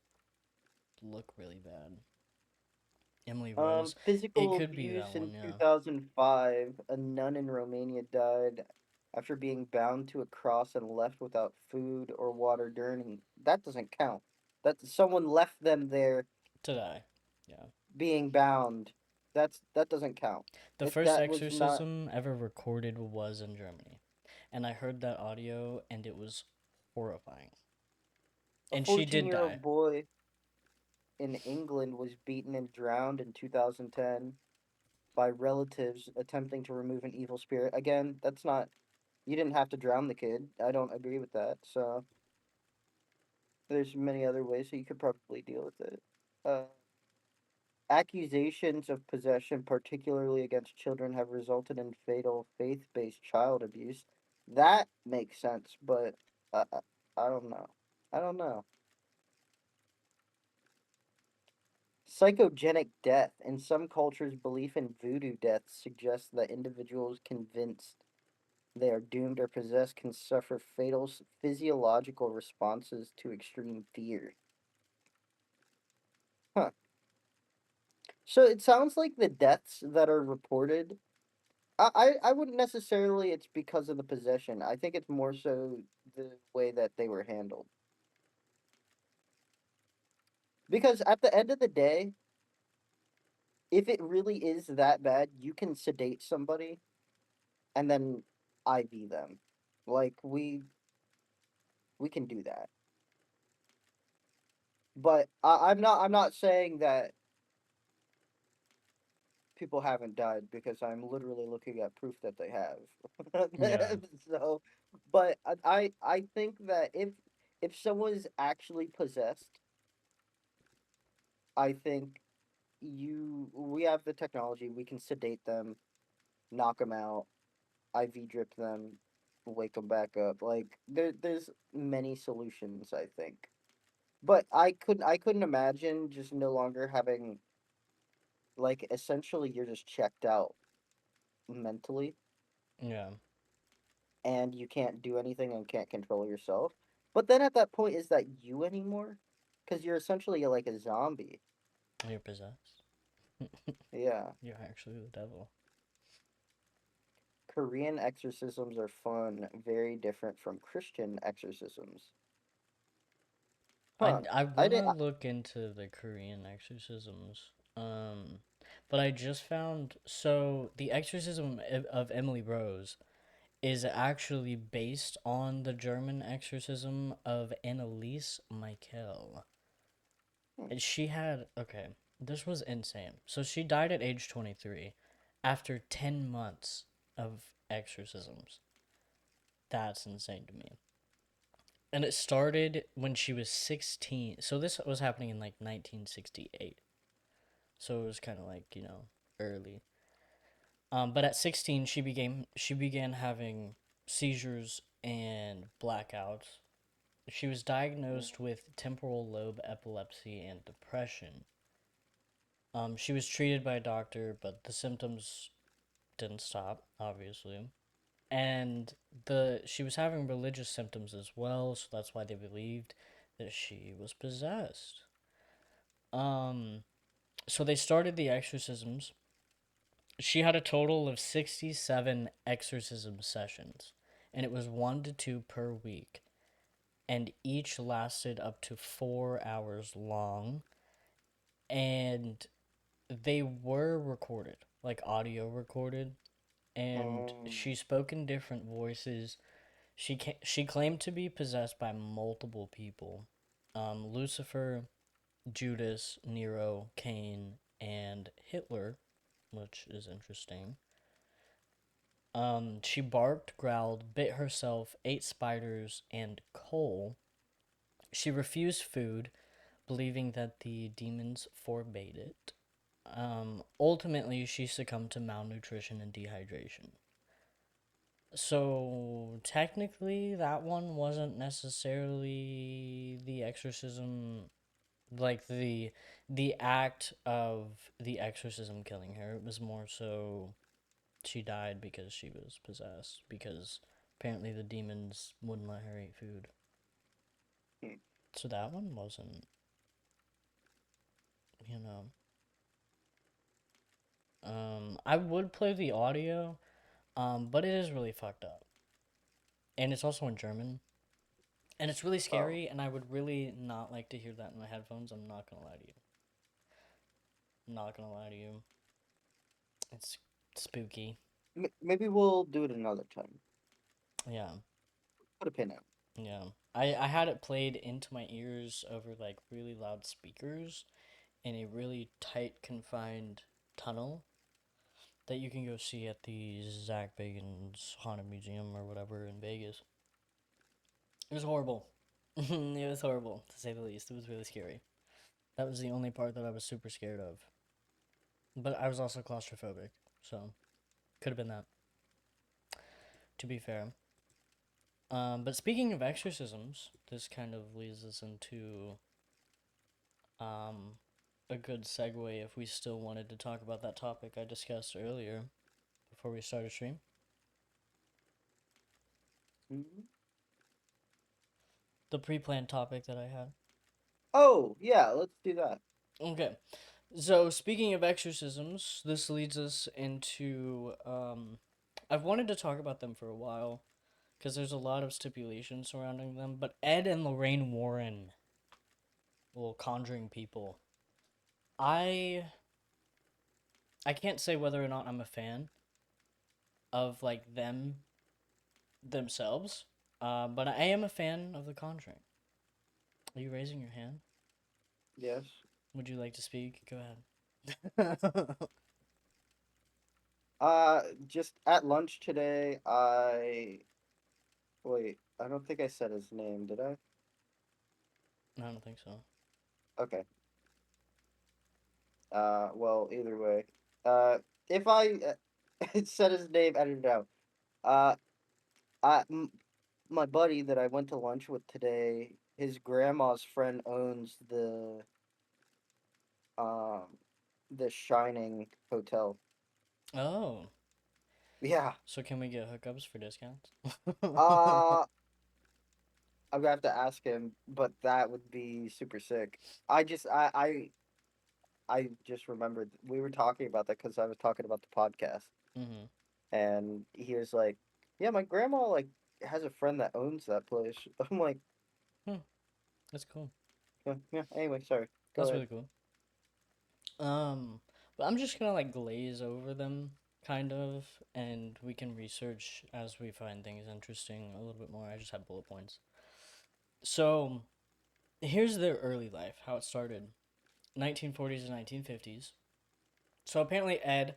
look really bad. Emily Rose, it Physical could be abuse that in one, yeah. 2005. A nun in Romania died after being bound to a cross and left without food or water during. That doesn't count. That someone left them there To die, yeah. being bound. That doesn't count. The It first that was not exorcism ever recorded was in Germany, and I heard that audio and it was horrifying. a And she 14 did year die. old boy in England was beaten and drowned in 2010 by relatives attempting to remove an evil spirit. Again, that's not. You didn't have to drown the kid. I don't agree with that. So there's many other ways that you could probably deal with it. Uh, Accusations of possession, particularly against children, have resulted in fatal faith-based child abuse. That makes sense, but I, I, I don't know. I don't know. Psychogenic death. In some cultures, belief in voodoo deaths suggests that individuals convinced they are doomed or possessed can suffer fatal physiological responses to extreme fear. Huh. So it sounds like the deaths that are reported, I wouldn't necessarily it's because of the possession. I think it's more so the way that they were handled. Because at the end of the day, if it really is that bad, you can sedate somebody and then IV them. Like we can do that. But I'm not saying that people haven't died because I'm literally looking at proof that they Yeah. have. So, but I think that if someone is actually possessed, I think we have the technology. We can sedate them, knock them out, IV drip them, wake them back up. Like there's many solutions. I think, but I couldn't imagine just no longer having like essentially you're just checked out mentally Yeah. and you can't do anything and can't control yourself. But then at that point, is that you anymore? Because you're essentially like a zombie. You're possessed. Yeah. You're actually the devil. Korean exorcisms are fun, very different from Christian exorcisms. I, Huh. I I want to didn't. look into the Korean exorcisms. But I just found so the exorcism of Emily Rose is actually based on the German exorcism of Anneliese Michael. Hmm. And she had okay. This was insane. So she died at age 23 after 10 months of exorcisms. That's insane to me. And it started when she was 16. So this was happening in like 1968. So it was kind of like, early. But at 16 she began having seizures and blackouts. She was diagnosed with temporal lobe epilepsy and depression. She was treated by a doctor, but the symptoms didn't stop, obviously. And the she was having religious symptoms as well, so that's why they believed that she was possessed. Um, so they started the exorcisms. She had a total of 67 exorcism sessions, and it was 1 to 2 per week, and each lasted up to 4 hours long, and they were recorded, like audio recorded, and Um, she spoke in different voices. She claimed to be possessed by multiple people, Lucifer, Judas, Nero, Cain, and Hitler, which is interesting. She barked, growled, bit herself, ate spiders, and coal. She refused food, believing that the demons forbade it. Ultimately, she succumbed to malnutrition and dehydration. So technically, that one wasn't necessarily the exorcism, like the act of the exorcism killing her. It was more so she died because she was possessed, because apparently the demons wouldn't let her eat food. hmm. So that one wasn't, you know. I would play the audio, but it is really fucked up, and it's also in German, and it's really Oh, scary, and I would really not like to hear that in my headphones. I'm not gonna lie to you. I'm not gonna lie to you. It's spooky. maybe we'll do it another time. Yeah, Put a pin in. yeah. I had it played into my ears over like really loud speakers in a really tight confined tunnel that you can go see at the Zach Bagans Haunted Museum or whatever in Vegas. It was horrible. It was horrible, to say the least. It was really scary. That was the only part that I was super scared of. But I was also claustrophobic, so could have been that, to be fair. But speaking of exorcisms, this kind of leads us into um, a good segue if we still wanted to talk about that topic I discussed earlier before we started stream. Mhm. The pre planned topic that I had. Oh, yeah, let's do that. Okay. So, speaking of exorcisms, this leads us into. I've wanted to talk about them for a while because there's a lot of stipulations surrounding them, but Ed and Lorraine Warren, little conjuring people, I I can't say whether or not I'm a fan of like them themselves, but I am a fan of The Conjuring. Are you raising your hand? Yes. Would you like to speak? Go ahead. Just at lunch today, wait, I don't think I said his name, did I? I don't think so. Okay. Well, either way. Uh, if I said his name, edit it out. Uh, I, m my buddy that I went to lunch with today, his grandma's friend owns um the Shining Hotel. Oh, Yeah. so can we get hookups for discounts? Uh, I'm gonna have to ask him, but that would be super sick. I just I just remembered we were talking about that because I was talking about the podcast, Mm-hmm. and he was like, "Yeah, my grandma like has a friend that owns that place." I'm like, Hmm, that's cool. yeah, yeah. Anyway, sorry. Go That's ahead. really cool. Um, but I'm just gonna like glaze over them, kind of, and we can research as we find things interesting a little bit more. I just have bullet points. So here's their early life, how it started. 1940s and 1950s. So apparently Ed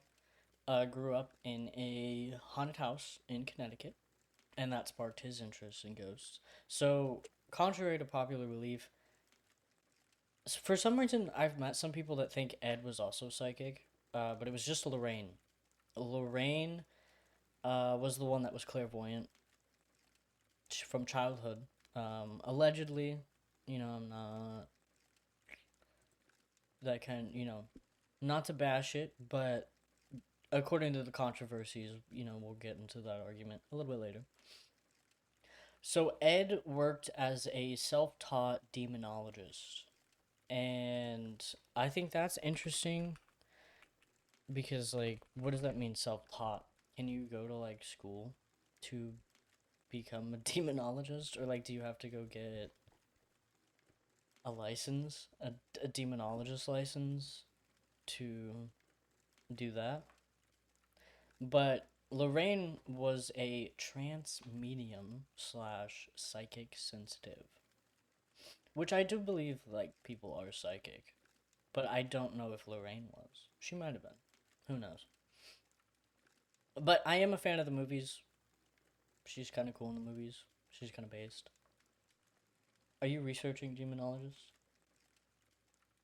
grew up in a haunted house in Connecticut, and that sparked his interest in ghosts. So, contrary to popular belief, for some reason, I've met some people that think Ed was also psychic, but it was just Lorraine. Lorraine was the one that was clairvoyant from childhood. Allegedly, I'm not that kind, not to bash it, but according to the controversies, we'll get into that argument a little bit later. So Ed worked as a self-taught demonologist, and I think that's interesting because, like, what does that mean, self-taught? Can you go to like school to become a demonologist, or like, do you have to go get a license, a demonologist license to do that? But Lorraine was a trance medium slash psychic sensitive, which I do believe like people are psychic, but I don't know if Lorraine was. She might have been. Who knows? But I am a fan of the movies. She's kind of cool in the movies. She's kind of based. Are you researching demonologists?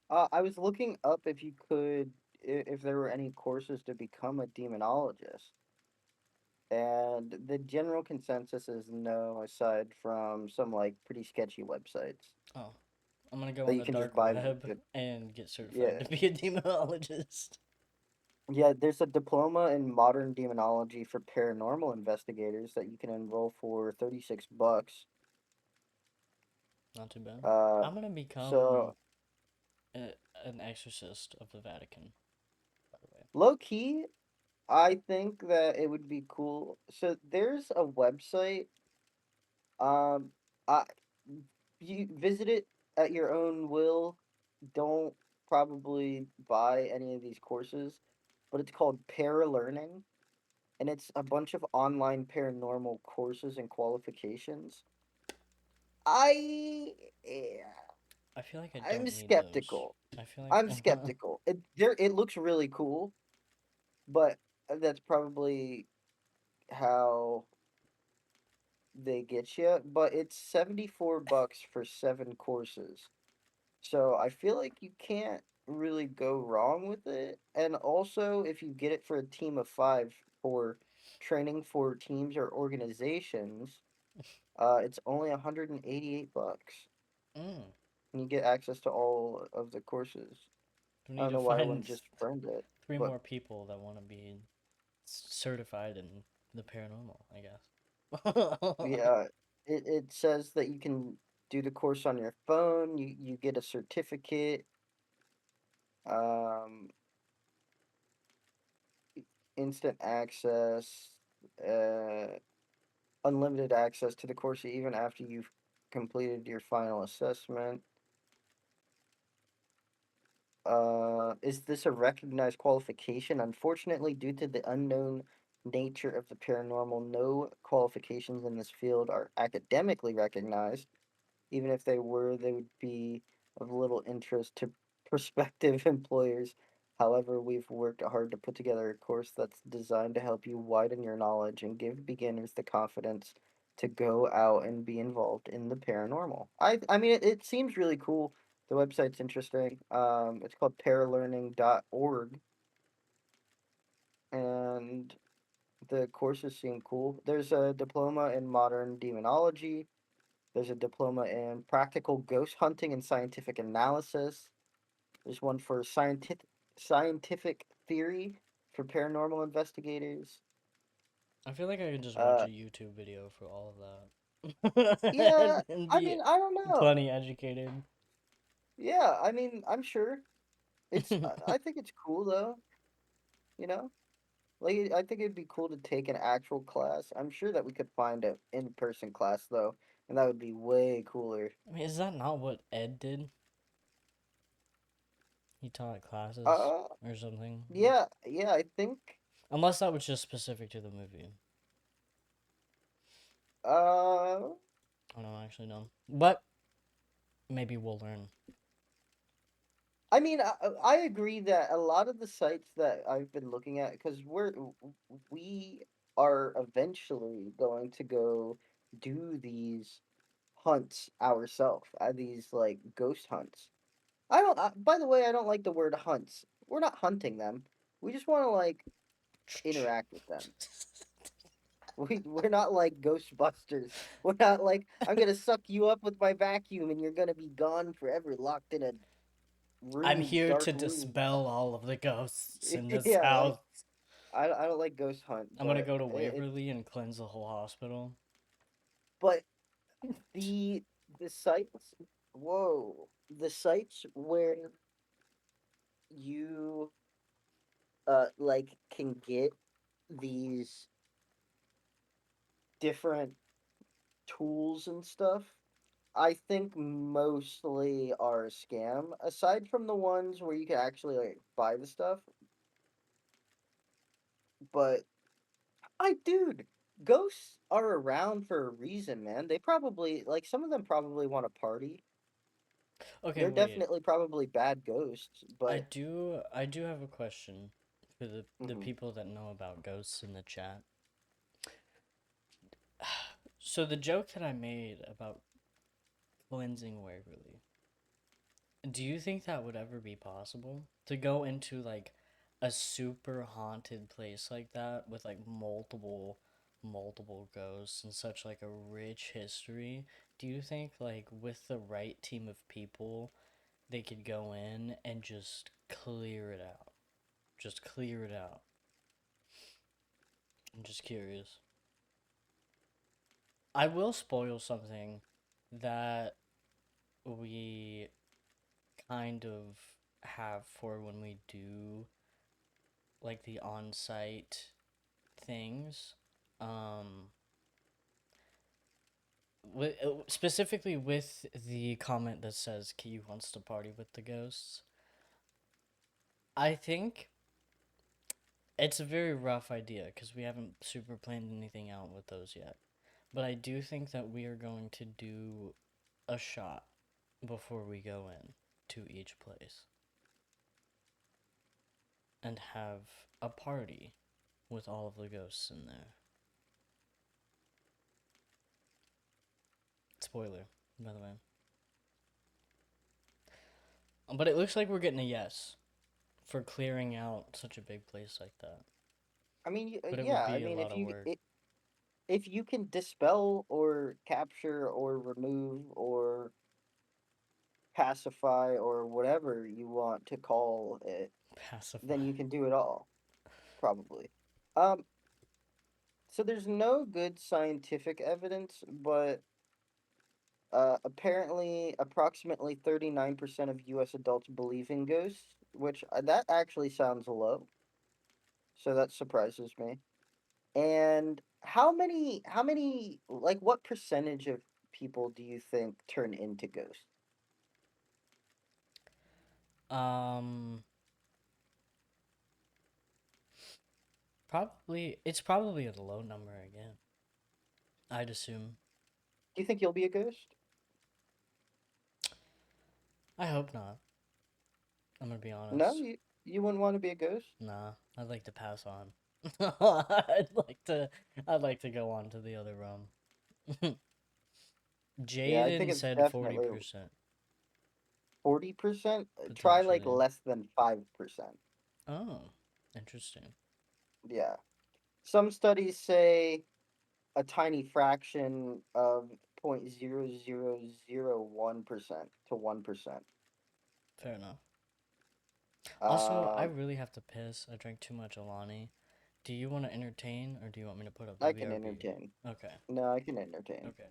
I was looking up if you could, if there were any courses to become a demonologist, and the general consensus is no, aside from some like pretty sketchy websites Oh, I'm gonna go that on you the can just dark buy. web and get certified Yeah, to be a demonologist. yeah. There's a diploma in modern demonology for paranormal investigators that you can enroll for $36. Not too bad. Uh, I'm gonna become so a, an exorcist of the Vatican, by the way. low key, I think that it would be cool. So there's a website. Um, I you visit it at your own will. Don't probably buy any of these courses, but it's called Paralearning, and it's a bunch of online paranormal courses and qualifications. I I feel like I I'm don't need those. skeptical. I feel like I'm skeptical. It looks really cool, but that's probably how they get you. But it's $74 for 7 courses. So I feel like you can't really go wrong with it. And also, if you get it for a team of five for training for teams or organizations, it's only $188, mm, and you get access to all of the courses. we I need don't to know why I find wouldn't just friend it, three but more people that want to be certified in the paranormal, I guess. yeah, it says that you can do the course on your phone. You get a certificate. Um, instant access. Uh, Unlimited access to the course even after you've completed your final assessment. Is this a recognized qualification? Unfortunately, due to the unknown nature of the paranormal, no qualifications in this field are academically recognized. Even if they were, they would be of little interest to prospective employers. However, we've worked hard to put together a course that's designed to help you widen your knowledge and give beginners the confidence to go out and be involved in the paranormal. I mean it seems really cool. The website's interesting. It's called paralearning.org, and the courses seem cool. There's a diploma in modern demonology. There's a diploma in practical ghost hunting and scientific analysis. There's one for scientific theory for paranormal investigators. I feel like I can just watch Uh, a YouTube video for all of that yeah, and I be mean, I don't know. plenty educated. Yeah, I mean, I'm sure I think it's cool though. You know, like I think it'd be cool to take an actual class. I'm sure that we could find an in-person class though, and that would be way cooler. I mean, is that not what Ed did? He taught classes Uh, or something. yeah, yeah, I think. Unless that was just specific to the movie. Uh, I don't actually know. But maybe we'll learn. I mean, I agree that a lot of the sites that I've been looking at, because we are eventually going to go do these hunts ourselves, these like ghost hunts. I don't. By the way, I don't like the word hunts. We're not hunting them. We just want to like interact with them. We're not like Ghostbusters. We're not like I'm gonna suck you up with my vacuum and you're gonna be gone forever, locked in a I'm room, here dark to room. dispel all of the ghosts in this Yeah, like house. I don't like Ghost Hunt, I'm gonna go to Waverly and cleanse the whole hospital. but the the sites, whoa, the sites where you like can get these different tools and stuff, I think mostly are a scam. Aside from the ones where you can actually like buy the stuff, but dude, ghosts are around for a reason, man. They probably like some of them probably want to party. Okay, They're wait. definitely probably bad ghosts, but I do have a question for the mhm. people that know about ghosts in the chat. So the joke that I made about cleansing Waverly, do you think that would ever be possible? To go into like a super haunted place like that with like multiple ghosts and such like a rich history? Do you think like with the right team of people they could go in and just clear it out? Just clear it out. I'm just curious. I will spoil something that we kind of have for when we do like the on-site things. Um, specifically with the comment that says Key wants to party with the ghosts. I think it's a very rough idea because we haven't super planned anything out with those yet. But I do think that we are going to do a shot before we go in to each place and have a party with all of the ghosts in there. Spoiler, by the way. But it looks like we're getting a yes for clearing out such a big place like that. I mean, But it would yeah, I be a mean, lot of work. if you can dispel or capture or remove or pacify or whatever you want to call it, then Pacify. you can do it all, probably. Um, so there's no good scientific evidence, but apparently approximately 39% of US adults believe in ghosts, which that actually sounds low. So that surprises me. And how many like what percentage of people do you think turn into ghosts? Um, Probably it's probably a low number again. I'd assume. Do you think you'll be a ghost? I hope not. I'm gonna be No, honest. you wouldn't want to be a ghost? Nah, I'd like to pass on. I'd like to. I'd like to go on to the other realm. Yeah, I think Jaden it's said definitely 40%, 40%. Try like potentially. less than 5%. Oh, interesting. Yeah. Some studies say a tiny fraction of 0.0001% to 1%. Fair enough. Also, I Um, really have to piss. I drank too much Alani. Do you want to entertain or do you want me to put up the I can BRB? entertain. Okay. No, I can entertain. Okay.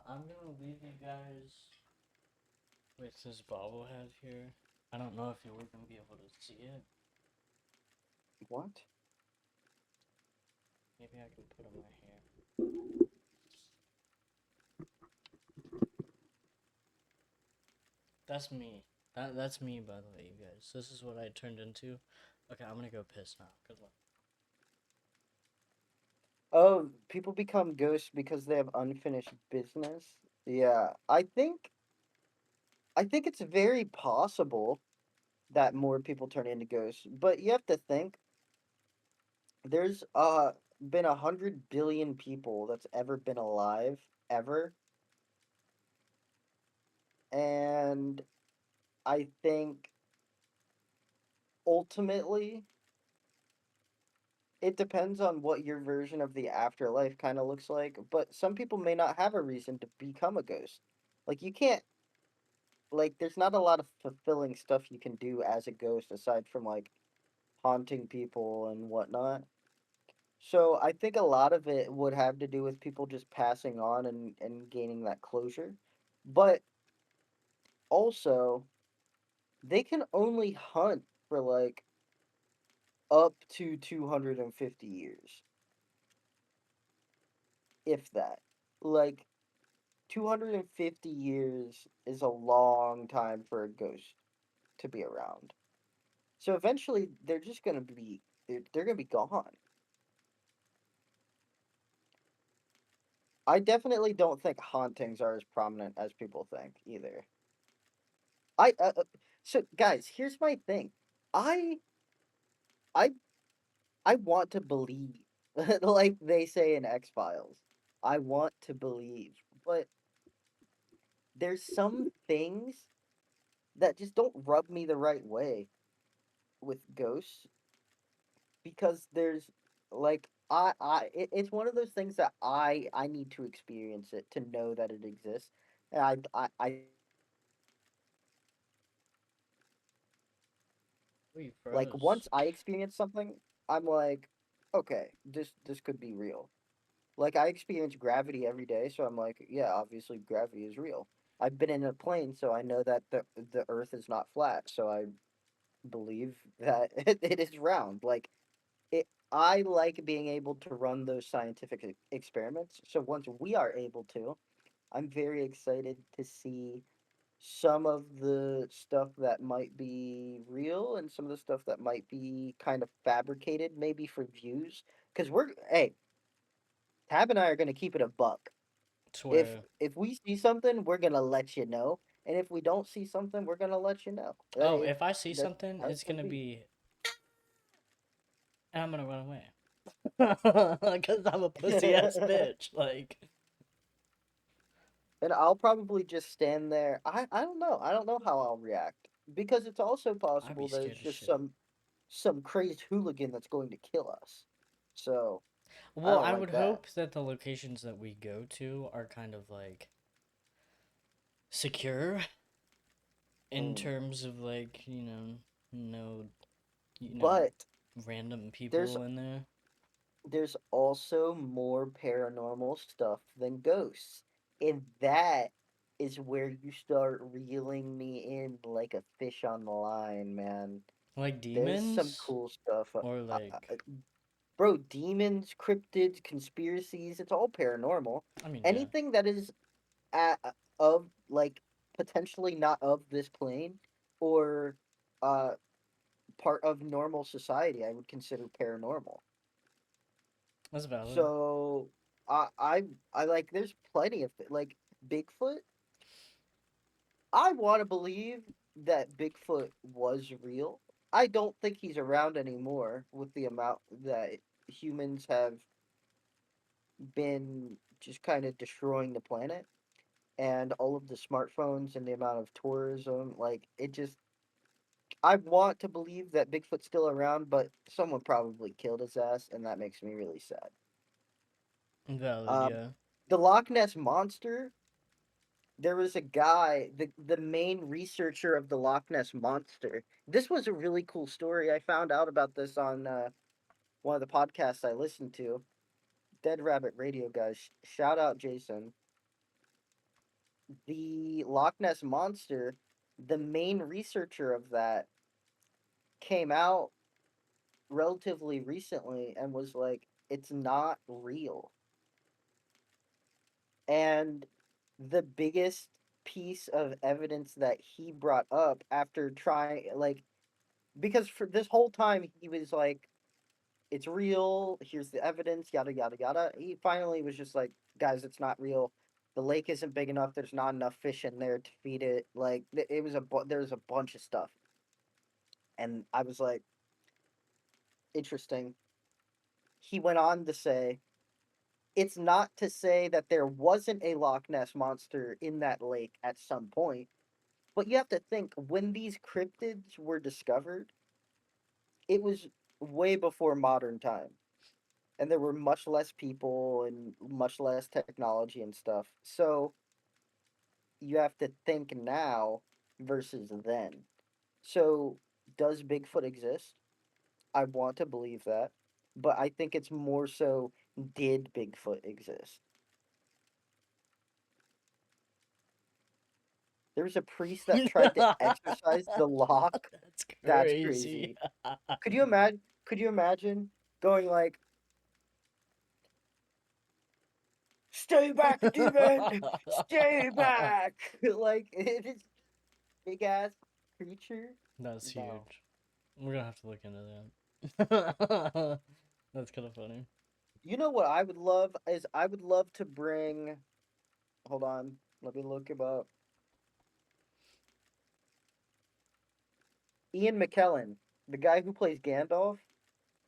I'm gonna leave you guys with this bobblehead here. I don't know if you'll even be able to see it. What? Maybe I can put it right here. That's me. That's me, by the way, you guys. This is what I turned into. Okay, I'm gonna go piss now. Good luck. Oh, people become ghosts because they have unfinished business. Yeah, I think I think it's very possible that more people turn into ghosts, but you have to think there's been 100 billion people that's ever been alive ever, and I think ultimately it depends on what your version of the afterlife kind of looks like, but some people may not have a reason to become a ghost. Like you can't like there's not a lot of fulfilling stuff you can do as a ghost aside from like haunting people and whatnot. So I think a lot of it would have to do with people just passing on and gaining that closure. But also, they can only hunt for like up to 250 years, if that. Like 250 years is a long time for a ghost to be around. So eventually they're just going to be they're going to be gone. I definitely don't think hauntings are as prominent as people think either. I so guys, here's my thing. I I I want to believe like they say in X-Files. I want to believe, but there's some things that just don't rub me the right way with ghosts because there's like it's one of those things that I need to experience it to know that it exists. And I Oh, you like froze. once I experience something, I'm like, okay, this could be real. Like I experience gravity every day, so I'm like, yeah, obviously gravity is real. I've been in a plane, so I know that the Earth is not flat, so I believe that it is round. Like it, I like being able to run those scientific experiments. So once we are able to, I'm very excited to see some of the stuff that might be real and some of the stuff that might be kind of fabricated, maybe for views. Because hey, Tab and I are gonna keep it a buck. If Swear. if we see something, we're gonna let you know, and if we don't see something, we're gonna let you know. Oh, if I see That's something, how it's it's gonna gonna be. be, and I'm gonna run away. Because I'm a pussy ass bitch. Like, And I'll probably just stand there. I don't know. I don't know how I'll react because it's also I'd be possible that it's scared as just shit. some crazed hooligan that's going to kill us. So I Well, don't I like would that. hope that the locations that we go to are kind of like secure in Mm. terms of like, no, you know, But random there's people in there. there's also more paranormal stuff than ghosts. And that is where you start reeling me in like a fish on the line, man. Like There's some demons? cool stuff. Or like, Bro, demons, cryptids, conspiracies, it's all paranormal. I mean, yeah. Anything that is of like potentially not of this plane or uh part of normal society, I would consider paranormal. That's valid. So I like there's plenty of like Bigfoot. I want to believe that Bigfoot was real. I don't think he's around anymore with the amount that humans have been just kind of destroying the planet and all of the smartphones and the amount of tourism. Like it just I want to believe that Bigfoot's still around, but someone probably killed his ass, and that makes me really sad. Valid, Um, yeah. the Loch Ness monster. There was a guy, the main researcher of the Loch Ness monster. This was a really cool story. I found out about this on one of the podcasts I listened to. Dead Rabbit Radio guys. Shout out Jason. The Loch Ness monster. The main researcher of that came out relatively recently and was like, it's not real. And the biggest piece of evidence that he brought up after trying, like, because for this whole time he was like, it's real, here's the evidence, yada, yada, yada. He finally was just like, guys, it's not real. The lake isn't big enough. There's not enough fish in there to feed it. Like it was there was a bunch of stuff, and I was like, interesting. He went on to say, it's not to say that there wasn't a Loch Ness monster in that lake at some point, but you have to think when these cryptids were discovered, it was way before modern time. And there were much less people and much less technology and stuff. So you have to think now versus then. So does Bigfoot exist? I want to believe that, but I think it's more so did Bigfoot exist? There was a priest that tried to exorcise the lock. That's That's crazy. crazy. Could you imagine? Could you imagine going like, "Stay back, demon! Stay back!" Like it is big ass creature. That's No. huge. We're gonna have to look into that. That's kind of funny. You know what I would love is I would love to bring. Hold on, let me look him up. Ian McKellen, the guy who plays Gandalf.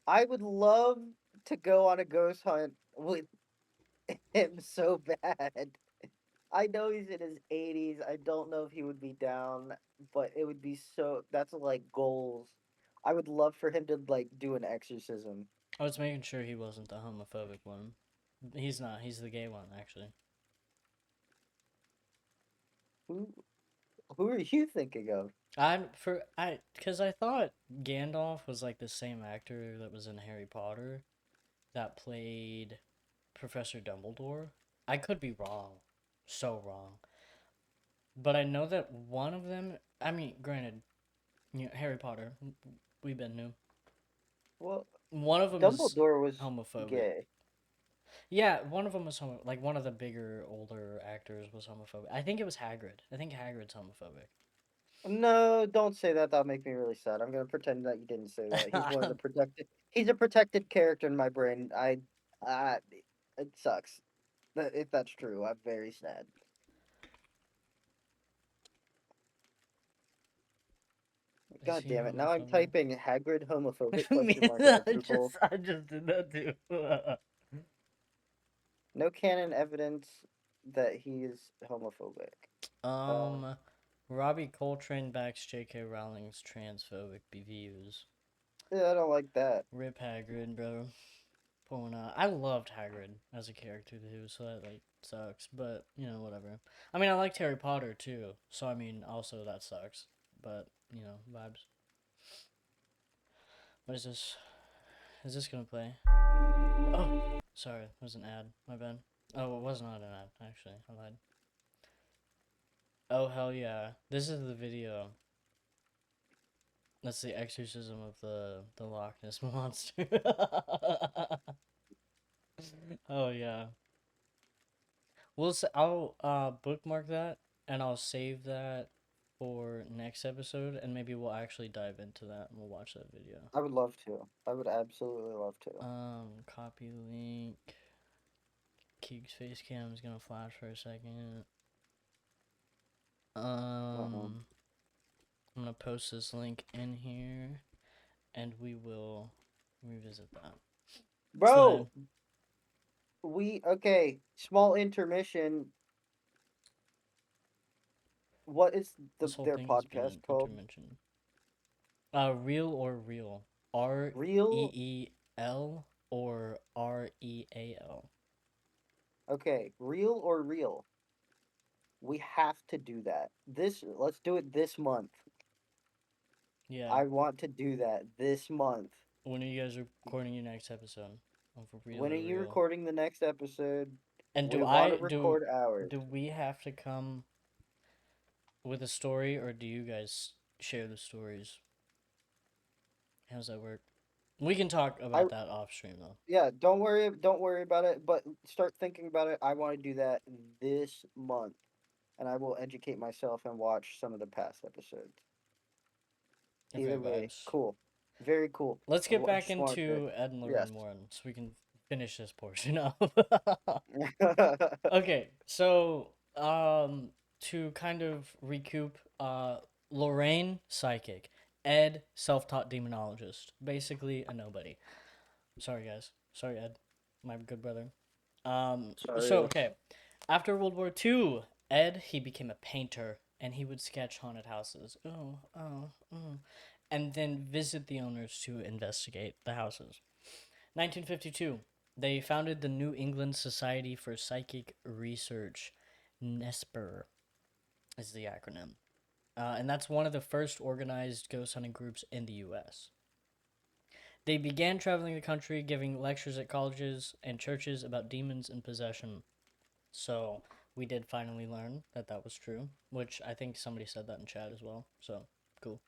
I would love to go on a ghost hunt with him so bad. I know he's in his 80s. I don't know if he would be down, but it would be so. That's like goals. I would love for him to like do an exorcism. I was making sure he wasn't the homophobic one. He's not. He's the gay one, actually. Who who are you thinking of? Because I thought Gandalf was like the same actor that was in Harry Potter that played Professor Dumbledore. I could be wrong, so wrong, but I know that one of them. I mean, granted, Harry Potter, we've been new. Well, One of them is Dumbledore was homophobic. gay. Yeah, one of them was like one of the bigger, older actors was homophobic. I think it was Hagrid. I think Hagrid's homophobic. No, don't say that. That'll make me really sad. I'm gonna pretend that you didn't say that. He's one of the protected. He's a protected character in my brain. I, it sucks. That if that's true, I'm very sad. Is God he damn it! Now I'm homophobic? typing Hagrid homophobic Me, question mark at Google. I just did that too. No canon evidence that he is homophobic. Um, um, Robbie Coltrane backs J.K. Rowling's transphobic views. yeah, I don't like that. Rip Hagrid, bro. Pulling out. I loved Hagrid as a character too, so that like sucks. But whatever. I mean, I liked Harry Potter too, so I mean, also that sucks. But vibes. What is this? Is this gonna play? Oh, sorry, it was an ad. My bad. Oh, it was not an ad. Actually, I lied. Oh hell yeah! This is the video. That's the exorcism of the Loch Ness monster. Oh yeah. I'll bookmark that and I'll save that for next episode and maybe we'll actually dive into that and we'll watch that video. I would love to. I would absolutely love to. Copy link. Keeg's face cam is gonna flash for a second. Uh-huh. I'm gonna post this link in here and we will revisit that. So Bro, we okay. Small intermission. What is this whole their thing has been podcast an called? intervention. Real or real? Real. REEL or REAL? Okay, real or real. We have to do that. Let's do it this month. Yeah. I want to do that this month. When are you guys recording your next episode? Of real When are or you real? recording the next episode? And We do want to I do record ours. do we have to come with a story or do you guys share the stories? How does that work? We can talk I about that off stream though. Yeah, don't worry about it, but start thinking about it. I want to do that this month, and I will educate myself and watch some of the past episodes. Okay, Either way, vibes. cool. Very cool. Let's get back Just wanted to into Ed and Yes. Lorraine Warren so we can finish this portion up. Okay, so to kind of recoup, Lorraine, psychic, Ed, self-taught demonologist, basically a nobody. Sorry guys, sorry Ed, my good brother. So Sorry. okay, after World War II, Ed he became a painter and he would sketch haunted houses. And then visit the owners to investigate the houses. 1952, they founded the New England Society for Psychic Research. NESPR is the acronym. And that's one of the first organized ghost hunting groups in the US. They began traveling the country, giving lectures at colleges and churches about demons and possession. So we did finally learn that that was true, which I think somebody said that in chat as well. So cool.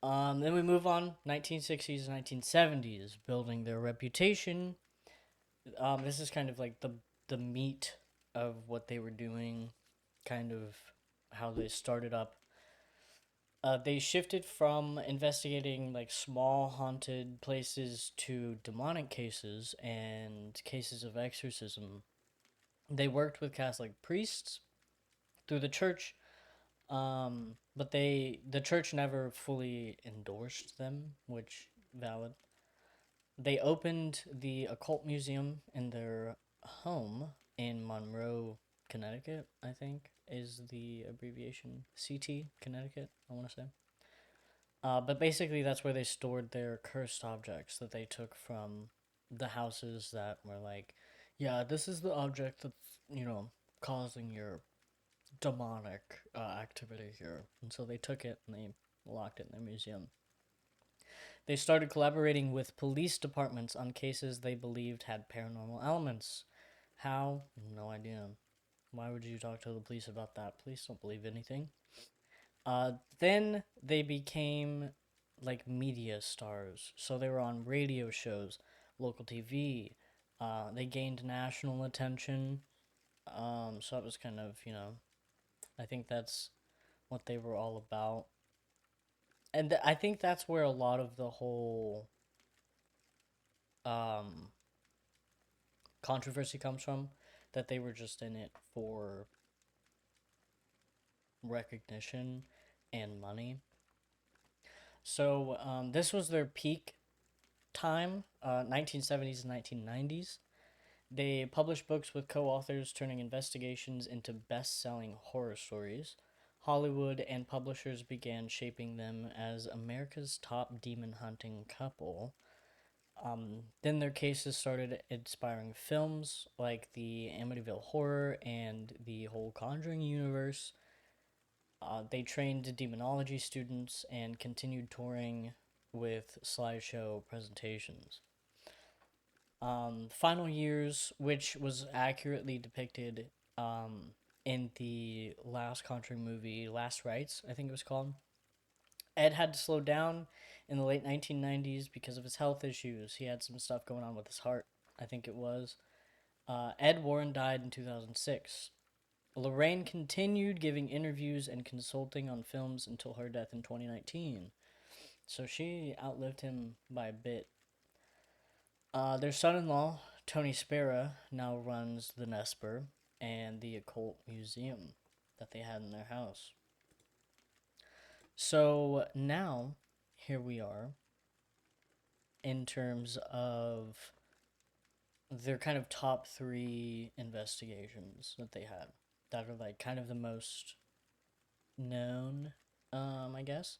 Then we move on, 1960s, 1970s, building their reputation. This is kind of like the meat of what they were doing, kind of how they started up. They shifted from investigating like small haunted places to demonic cases and cases of exorcism. They worked with Catholic priests through the church, but the church never fully endorsed them, which valid. They opened the occult museum in their home in Monroe, Connecticut. I think is the abbreviation CT Connecticut. I want to say. But basically, that's where they stored their cursed objects that they took from the houses that were like, yeah, this is the object that's, causing your demonic activity here. And so they took it and they locked it in their museum. They started collaborating with police departments on cases they believed had paranormal elements. How? No idea. Why would you talk to the police about that? Police don't believe anything. Then they became like media stars. So they were on radio shows, local TV. They gained national attention. So it was kind of, I think that's what they were all about. And I think that's where a lot of the whole um, controversy comes from, that they were just in it for recognition and money. So this was their peak time, 1970s and 1990s. They published books with co authors, turning investigations into best selling horror stories. Hollywood and publishers began shaping them as America's top demon hunting couple. Then their cases started inspiring films like the Amityville Horror and the whole Conjuring universe. They trained demonology students and continued touring with slideshow presentations. Final years, which was accurately depicted in the last Conjuring movie, Last Rites, I think it was called. Ed had to slow down in the late 1990s because of his health issues. He had some stuff going on with his heart, I think it was. Ed Warren died in 2006. Lorraine continued giving interviews and consulting on films until her death in 2019. So she outlived him by a bit. Their son in law, Tony Spera, now runs the Nesper and the Occult Museum that they had in their house. So now, here we are in terms of their kind of top three investigations that they had that are like kind of the most known, I guess.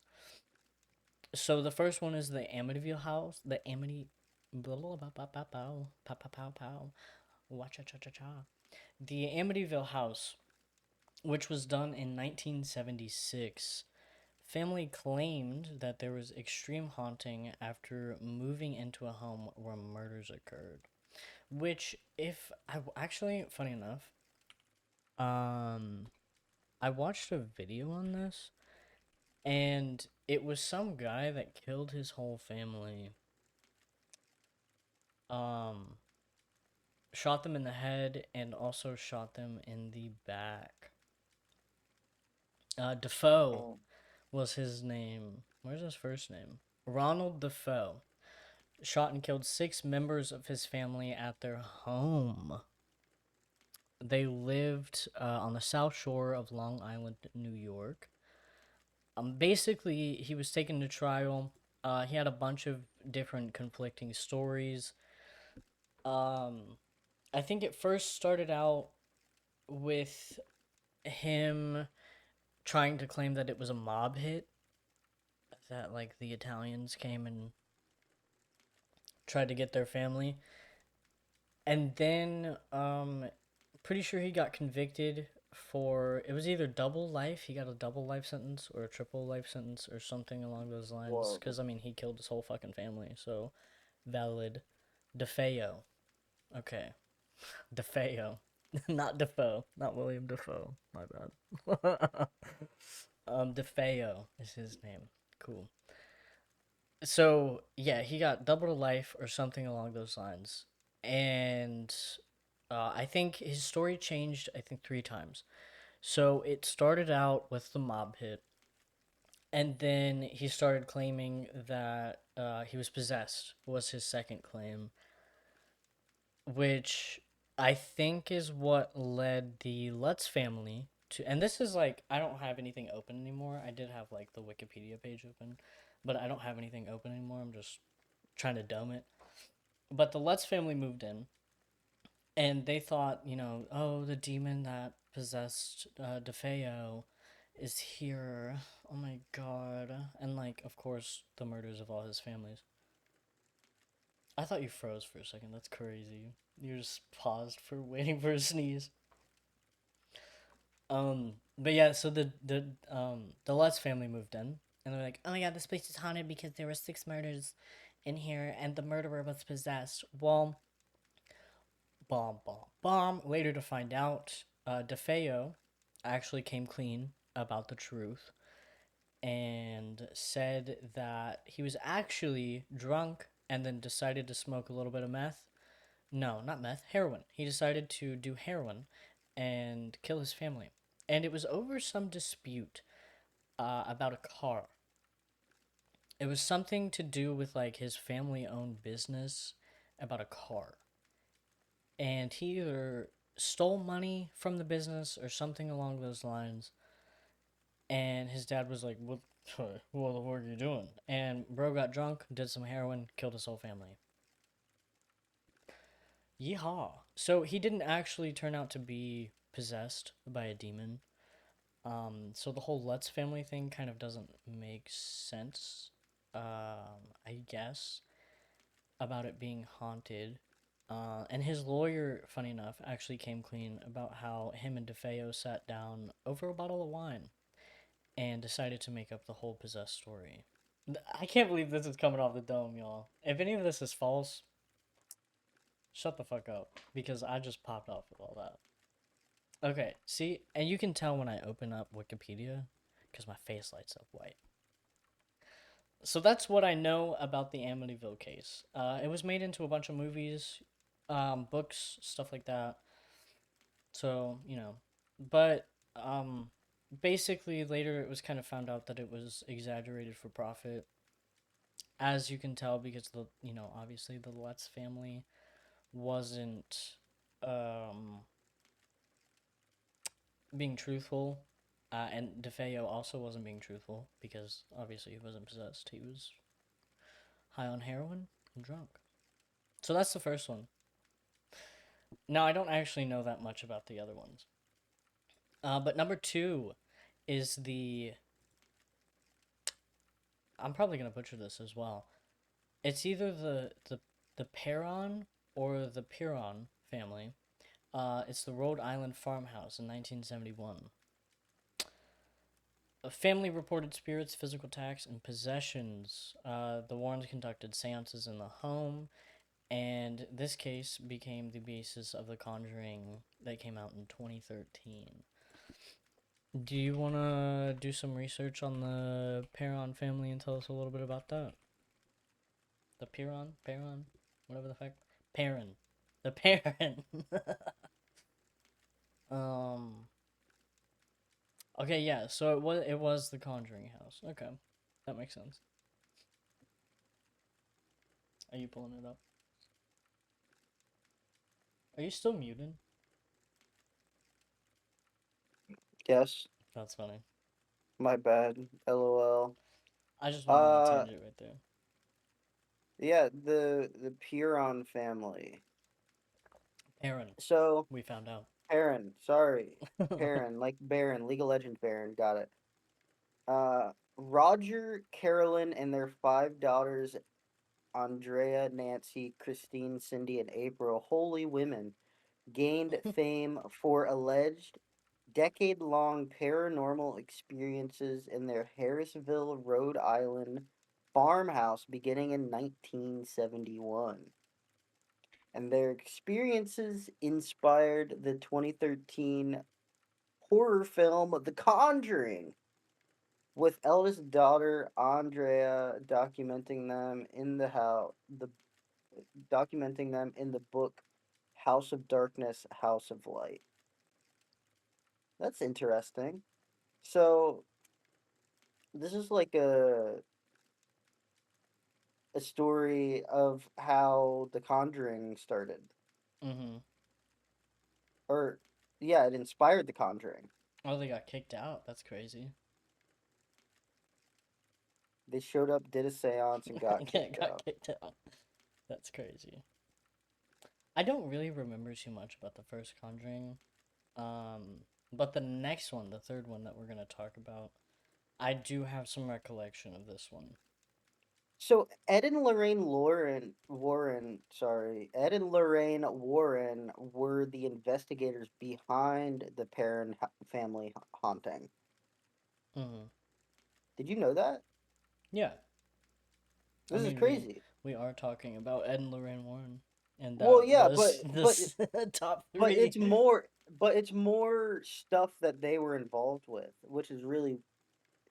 So the first one is the Amityville house, the Amity, blah blah blah blah blah pow pow pow pow pow, cha cha cha cha. The Amityville house, which was done in 1976. Family claimed that there was extreme haunting after moving into a home where murders occurred. Which, if I actually, funny enough, um, I watched a video on this, and it was some guy that killed his whole family. Um, Shot them in the head and also shot them in the back. Defoe Oh. was his name. Where's his first name? Ronald Defoe. shot and killed 6 members of his family at their home. They lived on the South Shore of Long Island, New York. Basically, he was taken to trial. He had a bunch of different conflicting stories. Um, I think it first started out with him trying to claim that it was a mob hit, that like the Italians came and tried to get their family. And then pretty sure he got convicted for, it was either double life, he got a double life sentence or a triple life sentence or something along those lines, Horrible. cuz I mean he killed his whole fucking family. So valid. DeFeo. Okay. DeFeo. Not Defoe, not William Defoe. My bad. DeFeo is his name. Cool. So yeah, he got double to life or something along those lines, and I think his story changed. I think 3 times. So it started out with the mob hit, and then he started claiming that he was possessed. Was his second claim, which I think is what led the Lutz family to. And this is like, I don't have anything open anymore. I did have like the Wikipedia page open, but I don't have anything open anymore. I'm just trying to dumb it. But the Lutz family moved in, and they thought, oh, the demon that possessed DeFeo is here. Oh my god. And, like, of course, the murders of all his families. I thought you froze for a second. That's crazy. You just paused for waiting for a sneeze. But yeah, so the Lutz family moved in, and they're like, "Oh my god, this place is haunted because there were 6 murders in here, and the murderer was possessed." Well, bomb, bomb, bomb. Later to find out, DeFeo actually came clean about the truth and said that he was actually drunk and then decided to smoke a little bit of meth. No, not meth, heroin. He decided to do heroin and kill his family. And it was over some dispute about a car. It was something to do with like his family owned business about a car. And he either stole money from the business or something along those lines. And his dad was like, "What? What the fuck are you doing?" And bro got drunk, did some heroin, killed his whole family. Yeehaw! So he didn't actually turn out to be possessed by a demon. So the whole Lutz family thing kind of doesn't make sense. I guess about it being haunted. And his lawyer, funny enough, actually came clean about how him and DeFeo sat down over a bottle of wine and decided to make up the whole possessed story. I can't believe this is coming off the dome, y'all. If any of this is false, shut the fuck up because I just popped off with all that. Okay, see, and you can tell when I open up Wikipedia because my face lights up white. So that's what I know about the Amityville case. It was made into a bunch of movies, books, stuff like that. So, but basically later it was kind of found out that it was exaggerated for profit, as you can tell because obviously the Lutz family wasn't um being truthful, and DeFeo also wasn't being truthful because obviously he wasn't possessed. He was high on heroin and drunk. So that's the first one. Now I don't actually know that much about the other ones. But number 2 is the. I'm probably gonna butcher this as well. It's either the Perron or the Piron family. It's the Rhode Island farmhouse in 1971. A family reported spirits, physical attacks, and possessions. The Warrens conducted seances in the home, and this case became the basis of The Conjuring that came out in 2013. Do you want to do some research on the Perron family and tell us a little bit about that? The Perron, whatever the fuck. Perron. The Perron. um. Okay, yeah. So it was the Conjuring house. Okay, that makes sense. Are you pulling it up? Are you still muted? Yes, That's funny. my bad. LOL. I just went on a Uh, tangent right there. yeah, the Piron family. Aaron, So, we found out. Perrin, sorry. Perrin, like Baron, League of Legends Baron, got it. Roger, Carolyn, and their five daughters, Andrea, Nancy, Christine, Cindy, and April, holy women, gained fame for alleged decade-long paranormal experiences in their Harrisville, Rhode Island farmhouse beginning in 1971. And their experiences inspired the 2013 horror film The Conjuring, with eldest daughter Andrea documenting them in the book House of Darkness, House of Light. That's interesting. So this is like a story of how The Conjuring started, Mm-hmm. or yeah, it inspired The Conjuring. Oh, they got kicked out. That's crazy. They showed up, did a séance, and got Yeah, kicked got out. kicked out. That's crazy. I don't really remember too much about the first Conjuring. But the next one, the third one that we're gonna talk about, I do have some recollection of this one. So Ed and Lorraine Ed and Lorraine Warren were the investigators behind the Perrin family haunting. Mm-hmm. Did you know that? Yeah, I This is mean crazy. we are talking about Ed and Lorraine Warren, and Well, that yeah, was this top but three. it's more stuff that they were involved with, which is really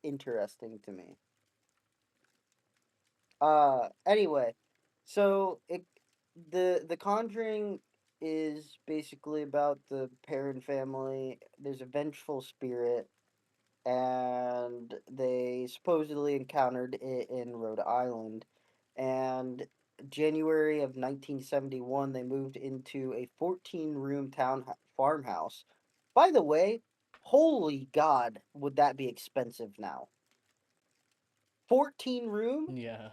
interesting to me. Anyway, so the Conjuring is basically about the Perrin family. There's a vengeful spirit, and they supposedly encountered it in Rhode Island. And January of 1971, they moved into a 14-room farmhouse. By the way, holy God, would that be expensive now? 14 room? Yeah,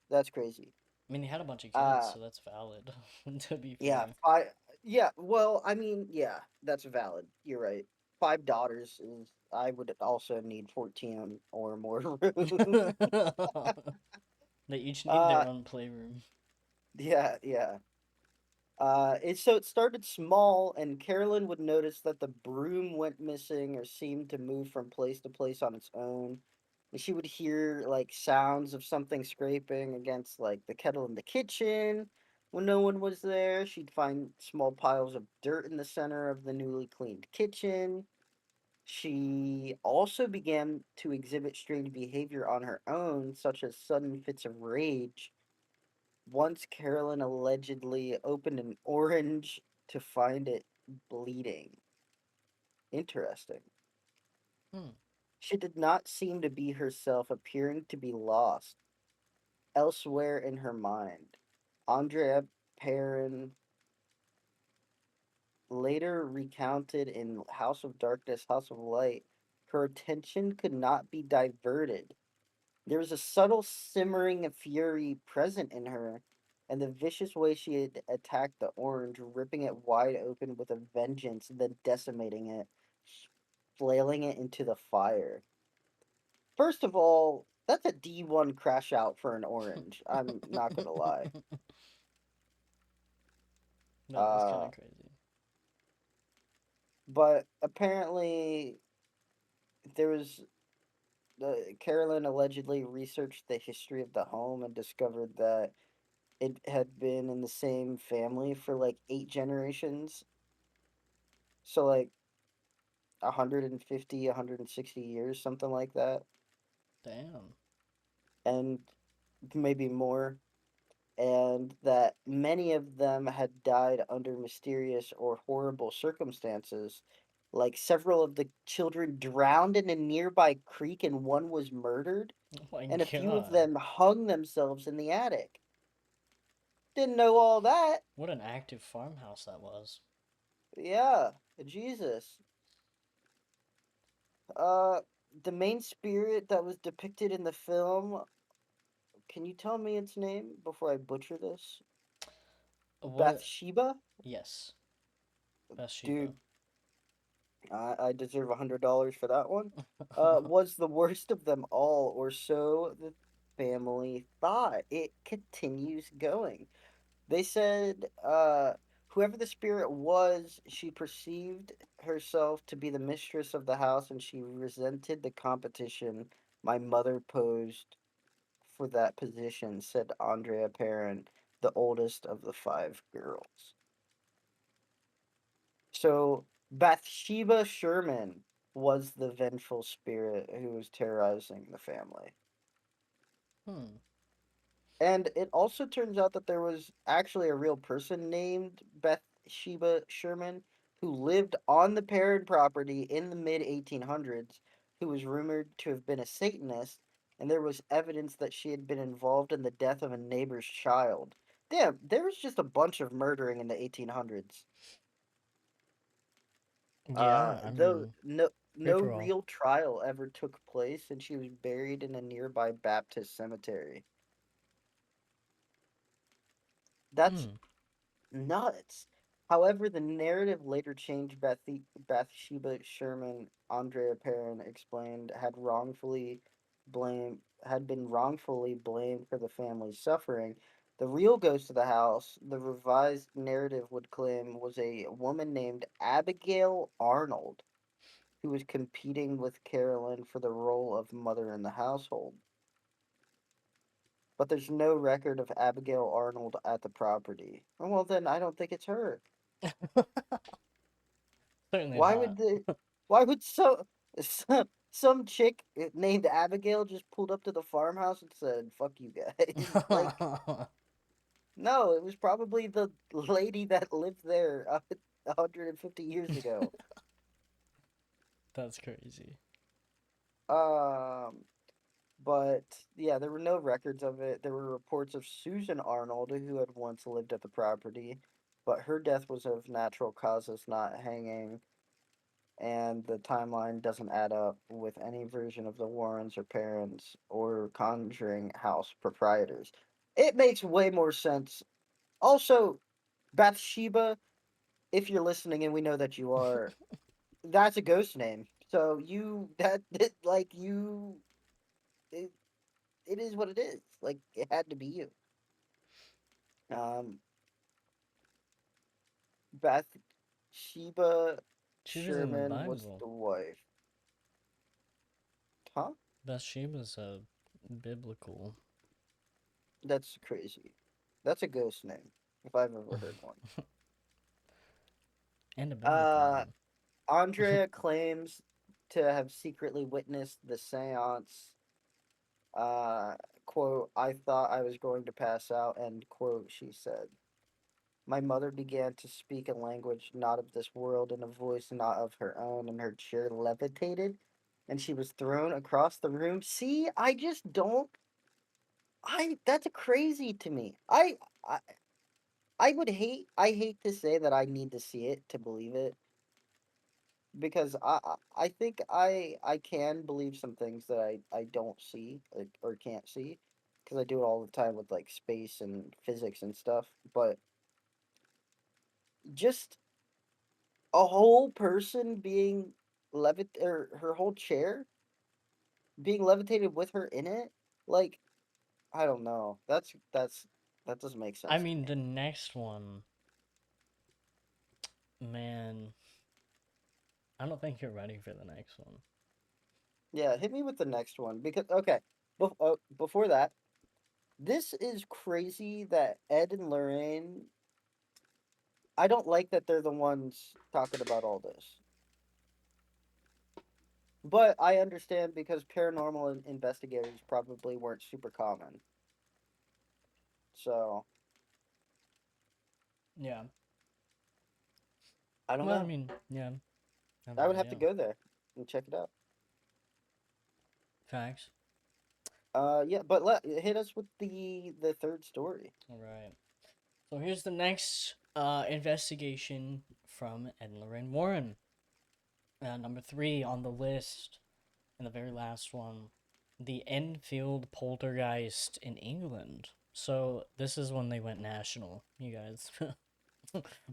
That's crazy. I mean he had a bunch of kids, Uh, so that's valid. To be yeah, fair. yeah, well, I mean, yeah, that's valid. You're right. Five daughters is, I would also need 14 or more rooms. They each need uh, their own playroom. yeah, yeah. It started small, and Carolyn would notice that the broom went missing or seemed to move from place to place on its own. And she would hear like sounds of something scraping against like the kettle in the kitchen when no one was there. She'd find small piles of dirt in the center of the newly cleaned kitchen. She also began to exhibit strange behavior on her own, such as sudden fits of rage. Once Carolyn allegedly opened an orange to find it bleeding. Interesting. Hmm. She did not seem to be herself, appearing to be lost elsewhere in her mind. Andrea Perrin later recounted in House of Darkness, House of Light, her attention could not be diverted. There was a subtle simmering of fury present in her, and the vicious way she had attacked the orange, ripping it wide open with a vengeance, then decimating it, flailing it into the fire. First of all, that's a D1 crash out for an orange. I'm not gonna lie. That is kind Uh, of crazy. but apparently there was Carolyn allegedly researched the history of the home and discovered that it had been in the same family for like 8 generations. So like 150, 160 years, something like that. Damn. And maybe more. And that many of them had died under mysterious or horrible circumstances. Like several of the children drowned in a nearby creek, and one was murdered, Oh my and a few of god. them hung themselves in the attic. Didn't know all that. What an active farmhouse that was. Yeah, Jesus. Uh, the main spirit that was depicted in the film. Can you tell me its name before I butcher this? What? Bathsheba? Yes, Bathsheba. Dude, I deserve $100 for that one. Was the worst of them all, or so the family thought. It continues going. They said, whoever the spirit was, she perceived herself to be the mistress of the house, and she resented the competition my mother posed for that position, said Andrea Perrin, the oldest of the five girls. So Bathsheba Sherman was the vengeful spirit who was terrorizing the family. Hmm. And it also turns out that there was actually a real person named Bathsheba Sherman who lived on the Perrin property in the mid 1800s, who was rumored to have been a Satanist, and there was evidence that she had been involved in the death of a neighbor's child. Damn, there was just a bunch of murdering in the 1800s. Yeah, I Though mean, no free for all. real trial ever took place, and she was buried in a nearby Baptist cemetery. That's Hmm. nuts. However, the narrative later changed. Bathsheba Sherman, Andrea Perrin explained, had been wrongfully blamed for the family's suffering. The real ghost of the house, the revised narrative would claim, was a woman named Abigail Arnold, who was competing with Carolyn for the role of mother in the household. But there's no record of Abigail Arnold at the property. Well, then I don't think it's her. Certainly Why not. would the why would some chick named Abigail just pulled up to the farmhouse and said, "Fuck you guys." Like, no, it was probably the lady that lived there 150 years ago. That's crazy. Um but yeah, there were no records of it. There were reports of Susan Arnold, who had once lived at the property, but her death was of natural causes, not hanging, and the timeline doesn't add up with any version of the Warrens or parents or Conjuring House proprietors. It makes way more sense. Also, Bathsheba, if you're listening, and we know that you are, that's a ghost name. So like it, it is what it is. Like it had to be you. Um, Bathsheba She was in the Sherman was Bible. the wife. Huh? Bathsheba's a biblical. That's crazy. That's a ghost name, if I've ever heard one. And a biblical Uh, one. Andrea claims to have secretly witnessed the seance. Uh, quote, I thought I was going to pass out, end quote, she said. My mother began to speak a language not of this world in a voice not of her own, and her chair levitated, and she was thrown across the room. See, I just don't. That's crazy to me. I, I would hate. I hate to say that I need to see it to believe it, because I think I can believe some things that I don't see, like, or can't see, because I do it all the time with like space and physics and stuff. But just a whole person being or her whole chair being levitated with her in it, like, I don't know. That doesn't make I sense to mean, me. the next one, man, I don't think you're ready for the next one. Yeah, hit me with the next one, because okay, before that, this is crazy that Ed and Lorraine. I don't like that they're the ones talking about all this, but I understand because paranormal investigators probably weren't super common. So Yeah. I don't Well, I know. mean, yeah, I have I no would have to idea. go there and check it out. Facts. Yeah, but hit us with the third story. All right. So here's the next investigation from Ed and Lorraine Warren. Number 3 on the list, and the very last one, the Enfield poltergeist in England. So this is when they went national, you guys.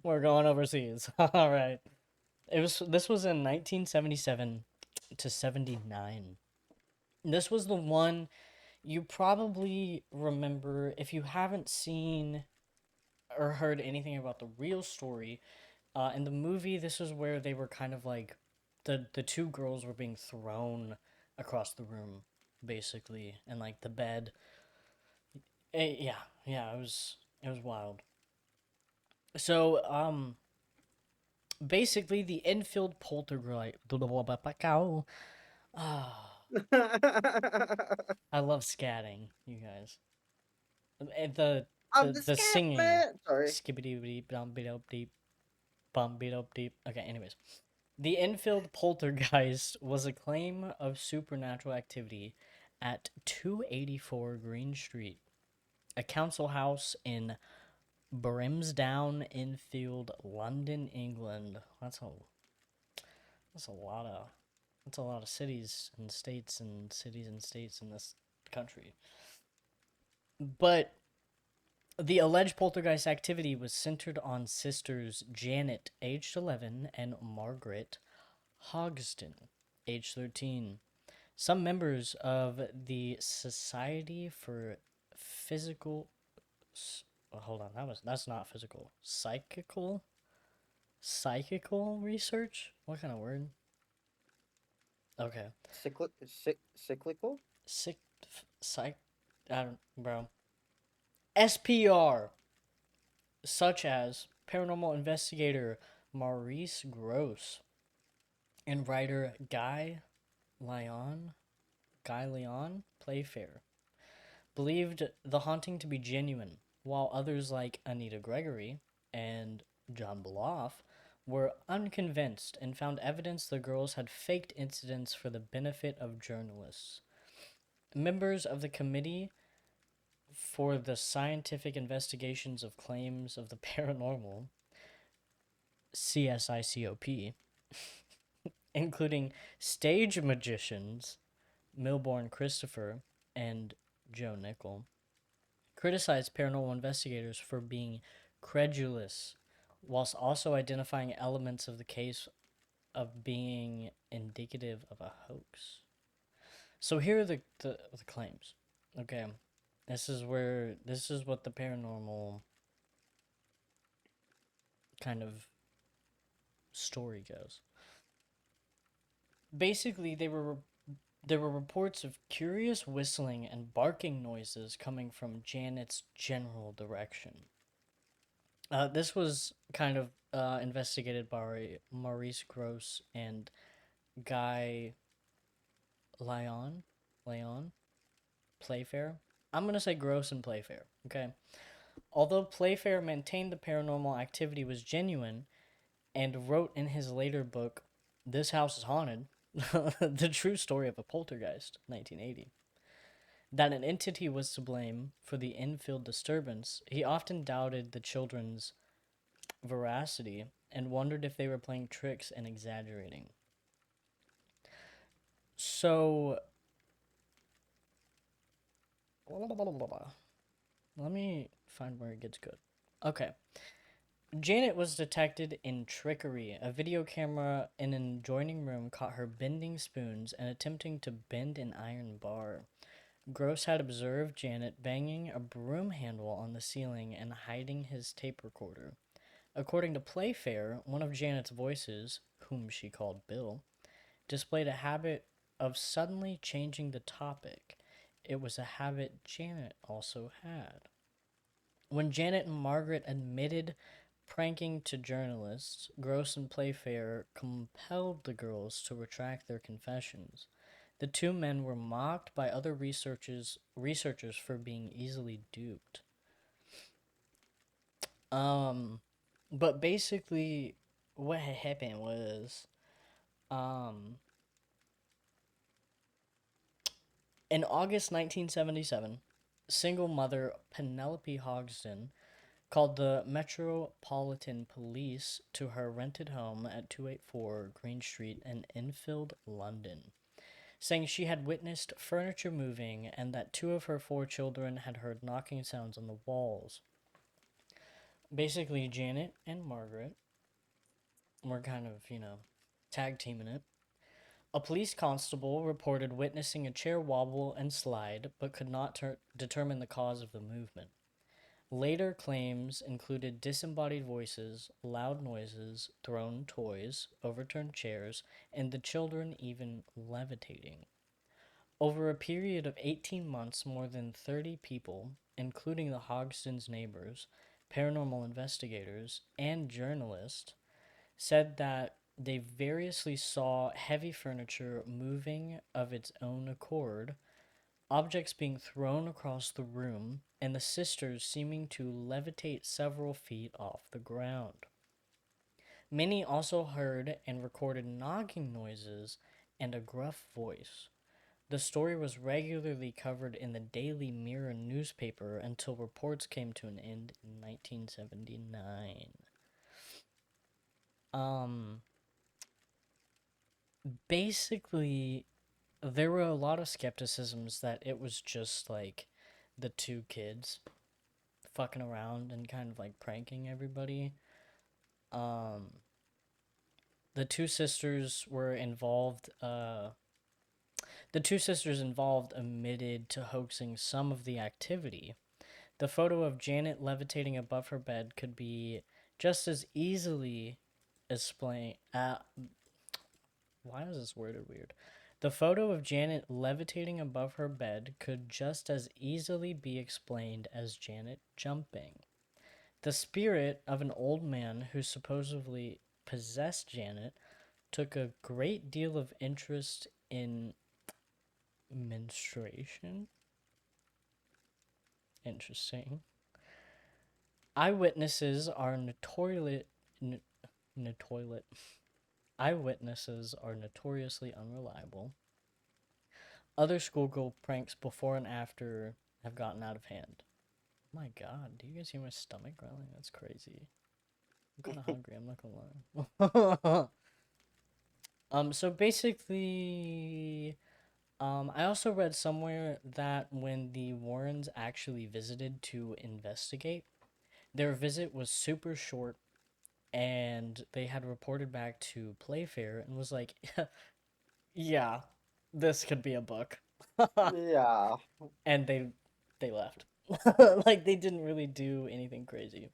We're going overseas. All right. This was in 1977 to 79. This was the one you probably remember if you haven't seen or heard anything about the real story. In the movie, this is where they were kind of like the two girls were being thrown across the room, basically, and like the bed. Yeah, yeah, it was wild. So basically the Enfield poltergeist. Ah, I love scatting, you guys. And I'm the the the scat singing, man. Sorry. skibbity deep, bum deep, bum deep. Okay, anyways. The Enfield poltergeist was a claim of supernatural activity at 284 Green Street, a council house in Brimsdown, Enfield, London, England. That's a lot of that's a lot of cities and states and cities and states in this country. But the alleged poltergeist activity was centered on sisters Janet, aged 11, and Margaret Hogston, aged 13. Some members of the Society for Physical. Hold on, that's not physical. Psychical research. What kind of word? Okay. Cyclical? Sick. Psych. I don't, bro. SPR, such as paranormal investigator Maurice Gross and writer Lyon, Guy Leon Playfair, believed the haunting to be genuine, while others like Anita Gregory and John Beloff were unconvinced and found evidence the girls had faked incidents for the benefit of journalists. Members of the Committee for the Scientific Investigations of Claims of the Paranormal, CSICOP, including stage magicians Milbourne Christopher and Joe Nickel, criticized paranormal investigators for being credulous, whilst also identifying elements of the case of being indicative of a hoax. So here are the claims. Okay. This is what the paranormal kind of story goes. Basically, there were reports of curious whistling and barking noises coming from Janet's general direction. This was kind of investigated by Maurice Gross and Guy Lyon, Lyon Playfair. I'm gonna say Gross and Playfair. Okay. Although Playfair maintained the paranormal activity was genuine and wrote in his later book, "This House is Haunted," the true story of a poltergeist, 1980, that an entity was to blame for the Enfield disturbance, he often doubted the children's veracity and wondered if they were playing tricks and exaggerating. So, let me find where it gets good. Okay. Janet was detected in trickery. A video camera in an adjoining room caught her bending spoons and attempting to bend an iron bar. Gross had observed Janet banging a broom handle on the ceiling and hiding his tape recorder. According to Playfair, one of Janet's voices, whom she called Bill, displayed a habit of suddenly changing the topic. It was a habit Janet also had. When Janet and Margaret admitted pranking to journalists, Gross and Playfair compelled the girls to retract their confessions. The two men were mocked by other researchers for being easily duped. Um, but basically, what had happened was, um, in August 1977, single mother Penelope Hogsden called the Metropolitan Police to her rented home at 284 Green Street in Enfield, London, saying she had witnessed furniture moving and that two of her four children had heard knocking sounds on the walls. Basically, Janet and Margaret were kind of, tag teaming it. A police constable reported witnessing a chair wobble and slide, but could not determine the cause of the movement. Later claims included disembodied voices, loud noises, thrown toys, overturned chairs, and the children even levitating. Over a period of 18 months, more than 30 people, including the Hogston's neighbors, paranormal investigators, and journalists, said that they variously saw heavy furniture moving of its own accord, objects being thrown across the room, and the sisters seeming to levitate several feet off the ground. Many also heard and recorded knocking noises and a gruff voice. The story was regularly covered in the Daily Mirror newspaper until reports came to an end in 1979. Um, Basically, there were a lot of skepticisms that it was just like the two kids fucking around and kind of like pranking everybody. Um, the two sisters were involved. The two sisters involved admitted to hoaxing some of the activity. The photo of Janet levitating above her bed could be just as easily explained. Why is this worded weird? The photo of Janet levitating above her bed could just as easily be explained as Janet jumping. The spirit of an old man who supposedly possessed Janet took a great deal of interest in menstruation. Interesting. Eyewitnesses are notoriously notoilet. Eyewitnesses are notoriously unreliable. Other schoolgirl pranks before and after have gotten out of hand. Oh my god, do you guys hear my stomach growling? That's crazy. I'm kind of hungry, I'm not gonna lie. So basically, I also read somewhere that when the Warrens actually visited to investigate, their visit was super short and they had reported back to Playfair and was like, yeah, this could be a book. Yeah. And they left. Like they didn't really do anything crazy.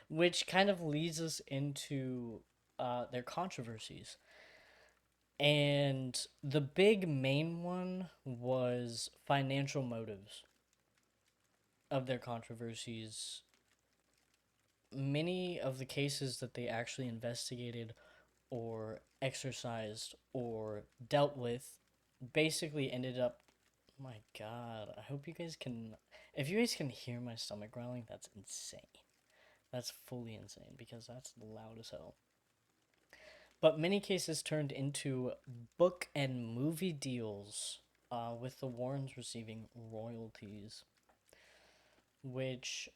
Which kind of leads us into their controversies. And the big main one was financial motives of their controversies. Many of the cases that they actually investigated or exercised or dealt with basically ended up. My god, I hope you guys can. If you guys can hear my stomach growling, that's insane. That's fully insane because that's loud as hell. But many cases turned into book and movie deals, with the Warrens receiving royalties, which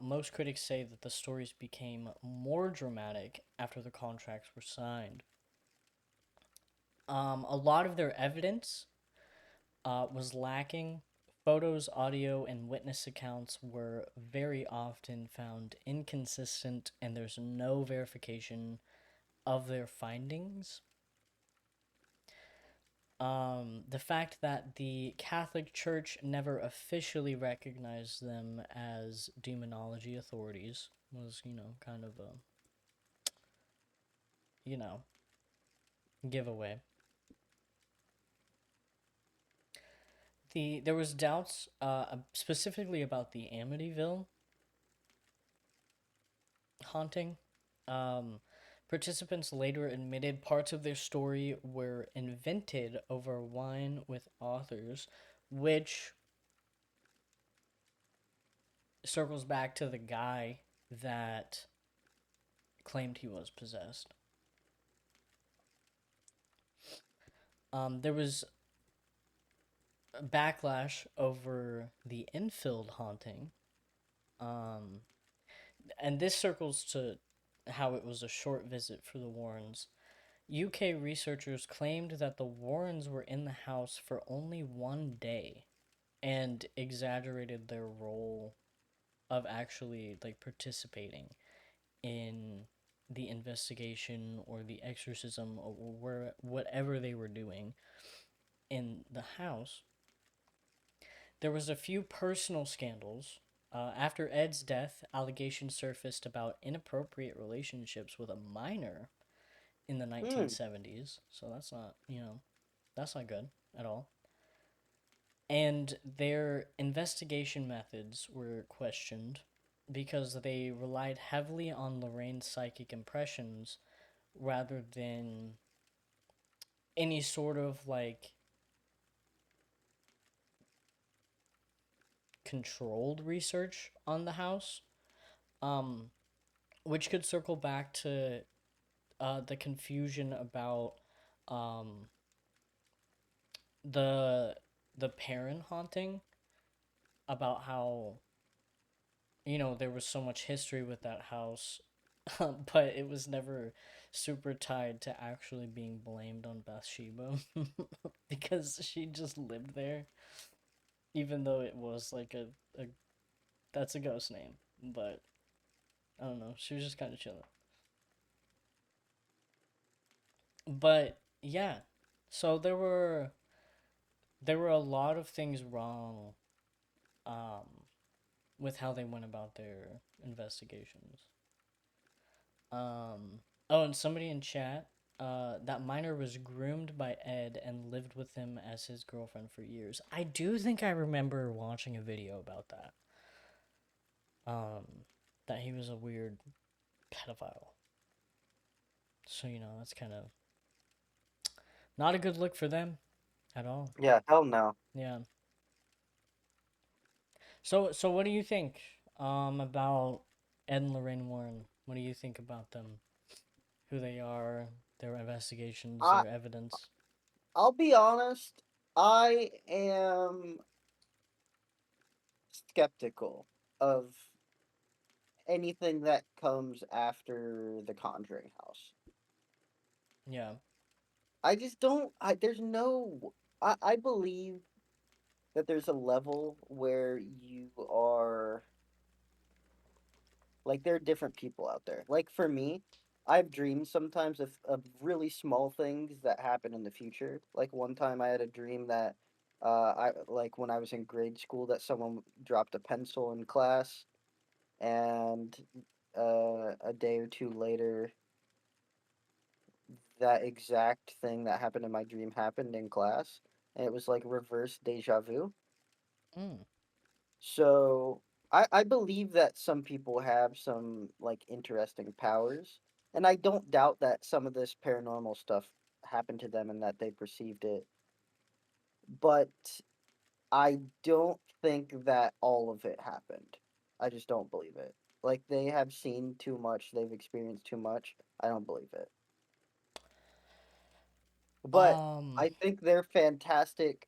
most critics say that the stories became more dramatic after the contracts were signed. A lot of their evidence was lacking. Photos, audio, and witness accounts were very often found inconsistent, and there's no verification of their findings. The fact that the Catholic Church never officially recognized them as demonology authorities was, kind of a, you know, giveaway. There was doubts, specifically about the Amityville haunting. Um, Participants later admitted parts of their story were invented over wine with authors, which circles back to the guy that claimed he was possessed. There was a backlash over the Enfield haunting. and this circles to how it was a short visit for the Warrens. UK researchers claimed that the Warrens were in the house for only 1 day and exaggerated their role of actually like participating in the investigation or the exorcism or where whatever they were doing in the house. There was a few personal scandals. After Ed's death, allegations surfaced about inappropriate relationships with a minor in the Hmm. 1970s. So that's not, that's not good at all. And their investigation methods were questioned because they relied heavily on Lorraine's psychic impressions rather than any sort of like controlled research on the house. Um, which could circle back to the confusion about um, the the parent haunting, about how there was so much history with that house, but it was never super tied to actually being blamed on Bathsheba because she just lived there, even though it was like a that's a ghost name, but I don't know, she was just kind of chilling. But yeah, so there were a lot of things wrong um, with how they went about their investigations. Oh, and somebody in chat, that minor was groomed by Ed and lived with him as his girlfriend for years. I do think I remember watching a video about that. Um, that he was a weird pedophile. So that's kind of not a good look for them at all. Yeah, hell no. Yeah. So what do you think about Ed and Lorraine Warren? What do you think about them? Who they are, their investigations, I their evidence? I'll be honest. I am skeptical of anything that comes after the Conjuring House. Yeah. I just don't. There's no. I believe that there's a level where you are like there are different people out there. Like for me, I have dreams sometimes of really small things that happen in the future. Like one time I had a dream that I like when I was in grade school that someone dropped a pencil in class and a day or two later that exact thing that happened in my dream happened in class and it was like reverse deja vu. Mm. So I believe that some people have some like interesting powers, and I don't doubt that some of this paranormal stuff happened to them and that they perceived it. But I don't think that all of it happened. I just don't believe it. Like they have seen too much, they've experienced too much. I don't believe it. But Um. I think they're fantastic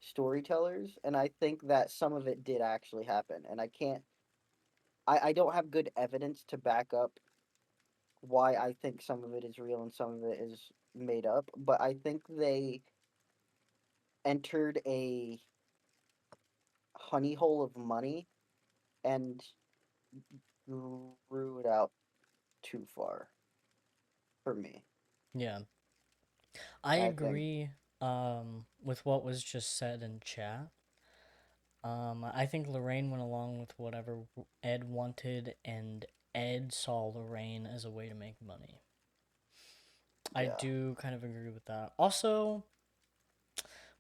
storytellers, and I think that some of it did actually happen. And I don't have good evidence to back up why I think some of it is real and some of it is made up, but I think they entered a honey hole of money and grew it out too far for me. Yeah. I I think, agree. With what was just said in chat. I think Lorraine went along with whatever Ed wanted, and Ed saw Lorraine as a way to make money. I yeah. do kind of agree with that. Also,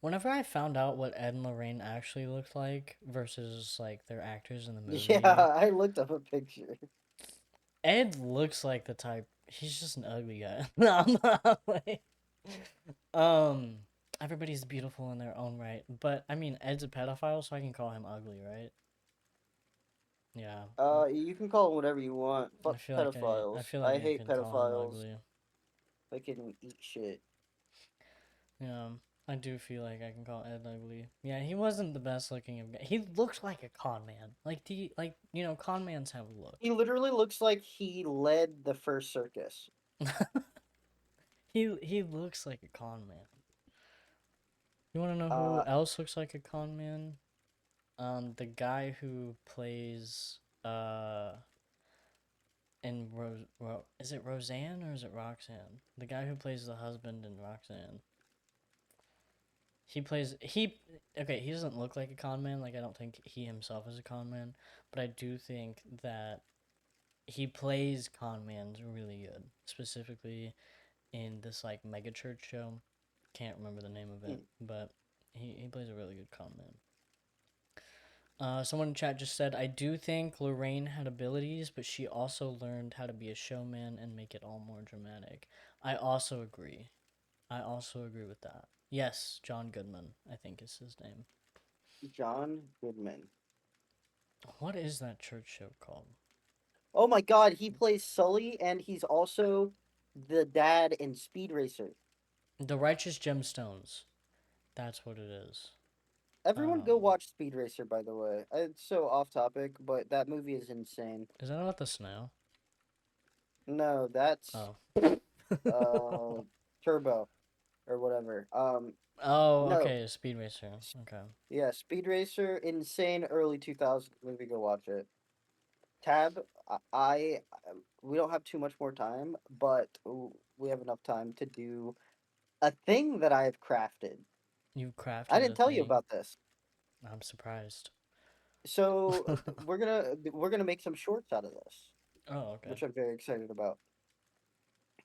whenever I found out what Ed and Lorraine actually looked like versus like their actors in the Yeah, movie, I looked up a picture. Ed looks like the type. He's just an ugly guy. No, I'm not like. Um, everybody's beautiful in their own right, but I mean, Ed's a pedophile, so I can call him ugly, right? Yeah. You can call them whatever you want. I Fuck feel like I pedophiles. feel like I I hate can call him pedophiles. ugly. They can eat shit. Yeah. I do feel like I can call Ed ugly. Yeah, he wasn't the best looking of guys. He looks like a con man. Con mans have a look. He literally looks like he led the first circus. He looks like a con man. You want to know who Uh, else looks like a con man? The guy who plays in is it Roseanne or is it Roxanne? The guy who plays the husband in Roxanne. He plays he okay, he doesn't look like a con man, like I don't think he himself is a con man, but I do think that he plays con mans really good. Specifically in this like mega church show. Can't remember the name of it, hmm, but he plays a really good con man. Someone in chat just said, I do think Lorraine had abilities, but she also learned how to be a showman and make it all more dramatic. I also agree. I also agree with that. Yes, John Goodman, I think is his name. John Goodman. What is that church show called? Oh my God, he plays Sully, and he's also the dad in Speed Racer. The Righteous Gemstones. That's what it is. Everyone go Um, watch Speed Racer, by the way. It's so off topic, but that movie is insane. is that about the snow? No, that's Oh. uh Turbo or whatever. Oh, No. okay, Speed Racer. Okay. Yeah, Speed Racer, insane early 2000s movie. Go watch it. Tab, we don't have too much more time, but we have enough time to do a thing that I have crafted. You I crafted didn't a tell you thing. about this. I'm surprised. So we're gonna make some shorts out of this, Oh, okay. which I'm very excited about.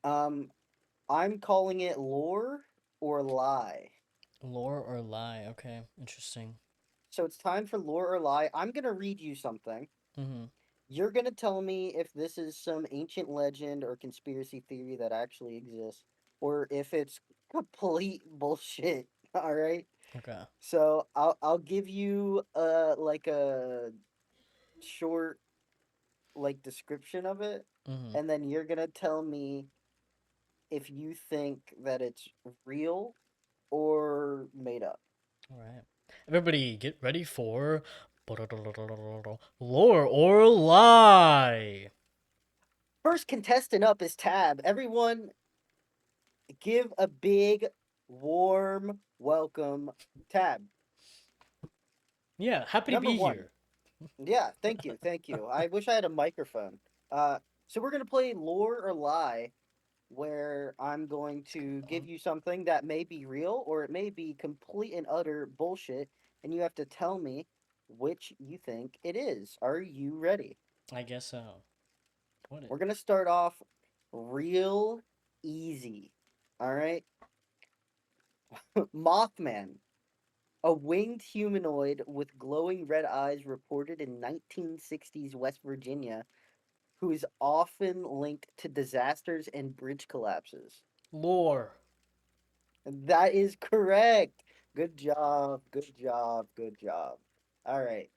Um, I'm calling it lore or lie. Lore or lie? Okay, interesting. So it's time for lore or lie. I'm gonna read you something. Mm-hmm. You're gonna tell me if this is some ancient legend or conspiracy theory that actually exists, or if it's complete bullshit. All right. Okay. So I'll give you like a short like description of it, Mm-hmm. and then you're gonna tell me if you think that it's real or made up. All right. Everybody, get ready for lore or lie. First contestant up is Tab. Everyone, give a big, warm welcome, Tab. Yeah, happy to Number be one. here. Yeah, thank you, thank you. I wish I had a microphone. So we're gonna play lore or lie, where I'm going to give you something that may be real or it may be complete and utter bullshit, and you have to tell me which you think it is. Are you ready? I guess so. What We're gonna start off real easy. All right, Mothman, a winged humanoid with glowing red eyes, reported in 1960s West Virginia, who is often linked to disasters and bridge collapses. lore? That is correct. Good job. Good job. Good job. All right.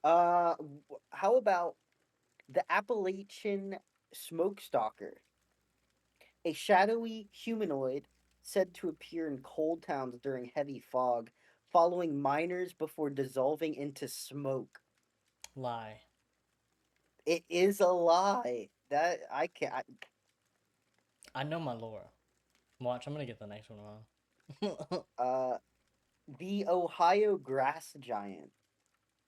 How about the Appalachian smoke stalker, a shadowy humanoid said to appear in coal towns during heavy fog, following miners before dissolving into smoke. Lie. It is a lie. That I can't. I know my lore. Watch, I'm gonna get the next one wrong. The Ohio grass giant,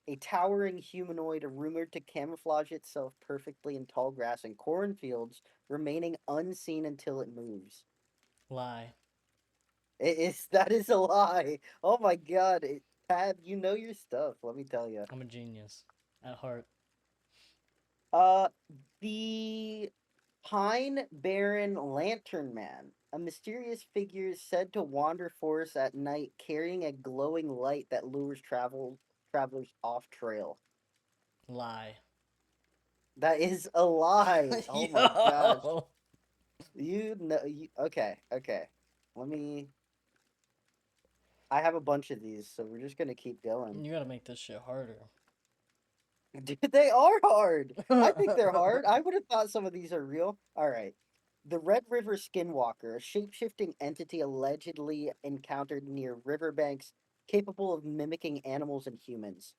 a towering humanoid rumored to camouflage itself perfectly in tall grass and cornfields, remaining unseen until it moves. Lie. It is that is a lie. Oh my god, Tab, you know your stuff. Let me tell you. I'm a genius at heart. Uh, the Pine Barren Lantern Man, a mysterious figure said to wander forests at night, carrying a glowing light that lures travelers off trail. Lie. That is a lie. Oh my gosh. Yo! Okay, okay. Let me. I have a bunch of these, so we're just gonna keep going. You gotta make this shit harder. Dude, they are hard. I think they're hard. I would have thought some of these are real. All right. The Red River Skinwalker, a shape-shifting entity allegedly encountered near riverbanks capable of mimicking animals and humans.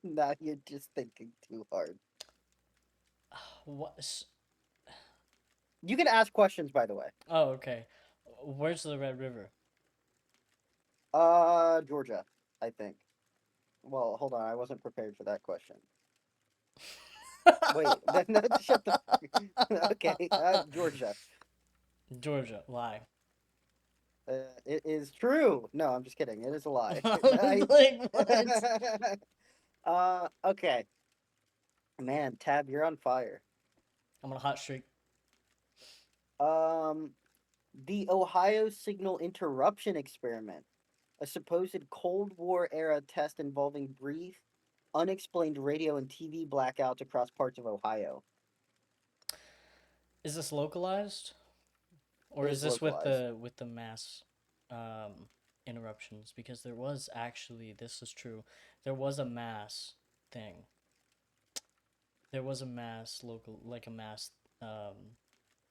Now you're just thinking too hard. What? You can ask questions, by the way. Oh, okay. Where's the Red River? Georgia, I think. Well, hold on, I wasn't prepared for that question. Wait, no, shut the. Okay, Georgia. Georgia. Lie. It is true. No, I'm just kidding. It is a lie. I was like, what? Okay. Man, Tab, you're on fire. I'm on a hot streak. Um, the Ohio signal interruption experiment, a supposed Cold War era test involving brief, unexplained radio and TV blackouts across parts of Ohio. Is this localized, or It is is this with localized. the mass interruptions? Because there was actually, this is true. There was a mass thing. There was a mass local, like a mass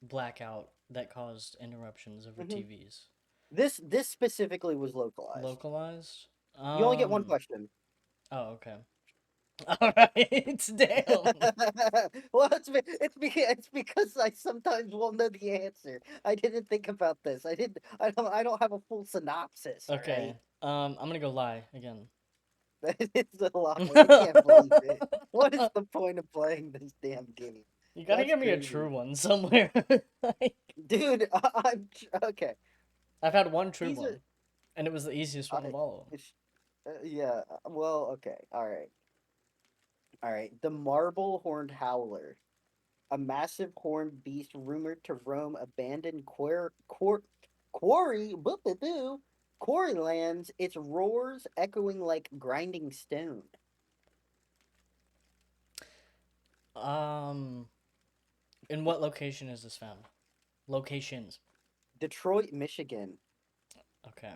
blackout that caused interruptions over Hmm. TVs. This specifically was localized. Localized. You only get one question. Oh, okay. All right. Damn. Well, it's because I sometimes won't know the answer. I didn't think about this. I don't have a full synopsis. All right, Okay. I'm gonna go lie again. it's a lie. I can't believe it. What is the point of playing this damn game? You gotta That's give me a true crazy, one somewhere. Like, dude. Okay. I've had one true These are one, and it was the easiest one I of all of yeah. Well, okay. All right. All right. The marble horned howler, a massive horned beast rumored to roam abandoned quarry quarry lands, its roars echoing like grinding stone. them. In what location is this found? Locations. Detroit, Michigan. Okay.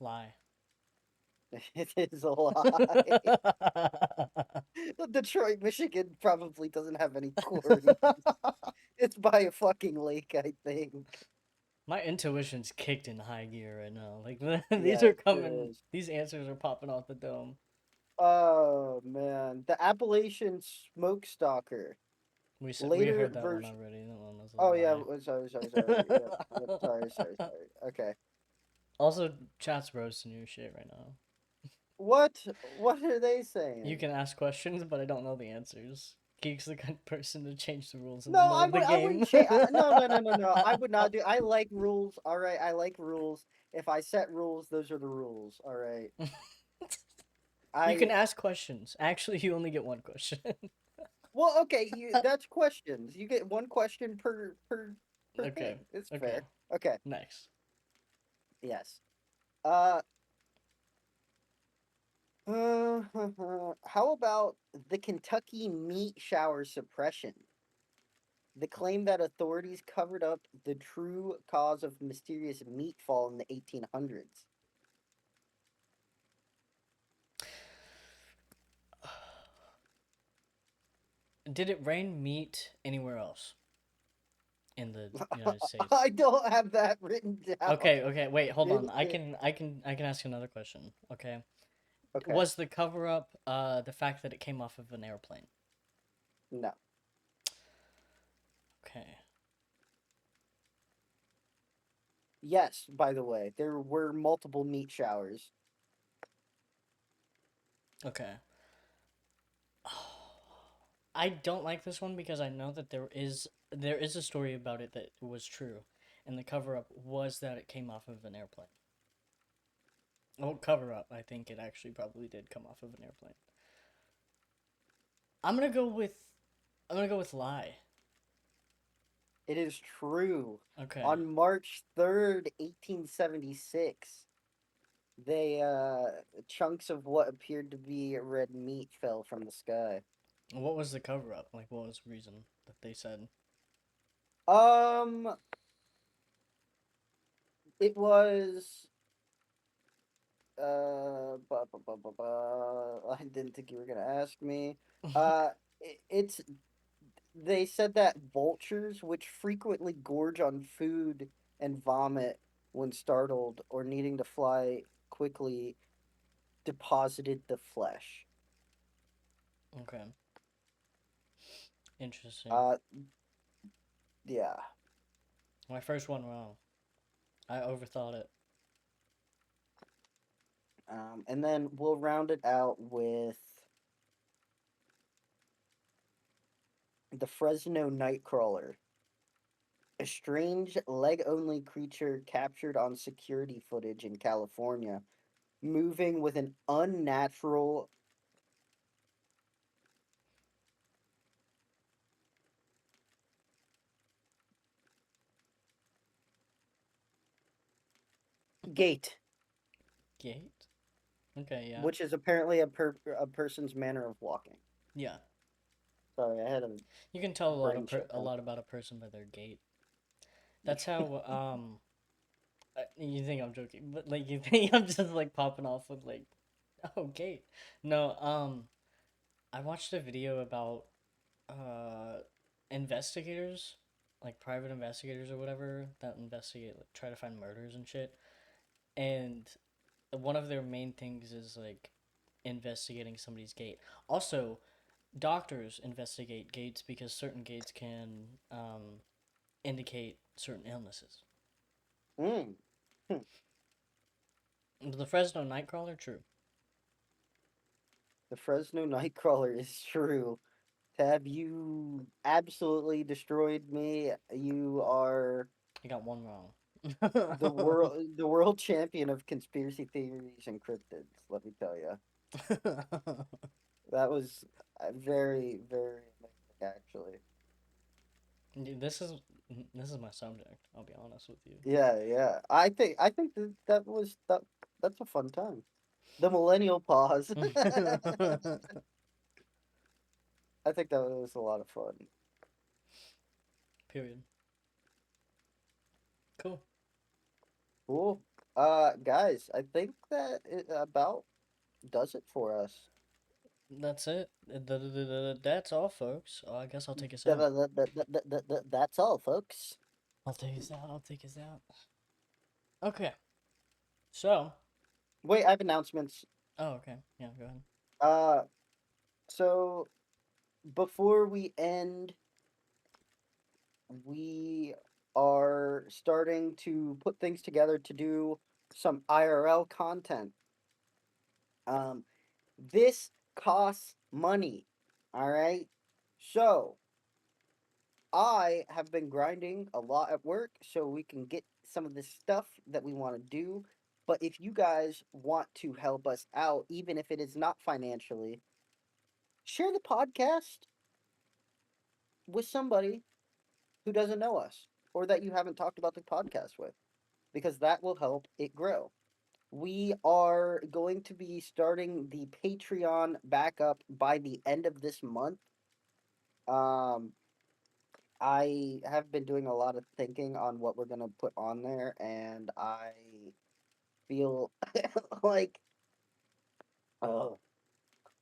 Lie. It is a lie. Detroit, Michigan probably doesn't have any quarries. It's by a fucking lake, I think. My intuition's kicked in high gear right now. Like these Yeah, are it sure coming. is. These answers are popping off the dome. Oh man, the Appalachian smoke stalker. We Later heard that one version. already. That one was a Oh yeah, lie. sorry. Yep. Sorry. Okay. Also, chat's roasting your shit right now. What? What are they You saying? can ask questions, but I don't know the answers. Geek's the kind of person to change the rules in the No, middle of the I wouldn't game. change. No. I would not do. I like rules. All right, I like rules. If I set rules, those are the rules. All right. You can I ask questions. Actually, you only get one question. well, okay. That's questions. You get one question per thing. Okay. It's Okay. fair. Okay. Next. Yes. Uh. How about the Kentucky meat shower suppression? The claim that authorities covered up the true cause of mysterious meat fall in the 1800s. Did it rain meat anywhere else in the United States? I don't have that written down. Okay, okay, wait, hold on. Did I can ask another question. Okay. okay. Was the cover up the fact that it came off of an airplane? No. Okay. Yes, by the way, there were multiple meat showers. Okay. I don't like this one because I know that there is a story about it that was true, and the cover up was that it came off of an airplane. Oh, cover up. I think it actually probably did come off of an airplane. I'm gonna go with I'm gonna go with lie. It is true. Okay. On March 3rd, 1876, they chunks of what appeared to be red meat fell from the sky. What was the cover up? Like what was the reason that they said? Um it was I didn't think you were gonna ask me. It's they said that vultures, which frequently gorge on food and vomit when startled or needing to fly quickly, deposited the flesh. Okay. Interesting. Uh, yeah. My first one wrong. I overthought it. And then we'll round it out with the Fresno Nightcrawler, a strange leg only creature captured on security footage in California, moving with an unnatural gait, Gate? Okay, yeah. which is apparently a person's manner of walking. Yeah. Sorry, I had a You can tell brain a shutdown. lot about a person by their gait. That's how you think I'm joking, but like you think I'm just like popping off with like oh gate. No, I watched a video about uh investigators, like private investigators or whatever that investigate like try to find murders and shit. And one of their main things is like investigating somebody's gait. Also, doctors investigate gaits because certain gaits can indicate certain illnesses. Mm. Hmm. The Fresno Nightcrawler, true. The Fresno Nightcrawler is true. Tab, you absolutely destroyed me. You are I got one wrong. the world champion of conspiracy theories and cryptids. Let me tell you, that was very very amazing, actually. this is this is my subject. I'll be honest with you. Yeah, yeah. I think that's a fun time. The millennial pause. I think that was a lot of fun. Period. Cool. Cool. Guys, I think that it about does it for us. That's it. That's all, folks. I guess I'll take us out. That's all, folks. I'll take us out. I'll take us out. Okay. So. Wait, I have announcements. Oh, okay. Yeah, go ahead. Uh, so before we end, we are starting to put things together to do some IRL content. Um, this costs money. All right. So I have been grinding a lot at work so we can get some of the stuff that we want to do. But if you guys want to help us out, even if it is not financially, share the podcast with somebody who doesn't know us or that you haven't talked about the podcast with, because that will help it grow. We are going to be starting the Patreon back up by the end of this month. Um, I have been doing a lot of thinking on what we're gonna put on there, and I feel like, oh,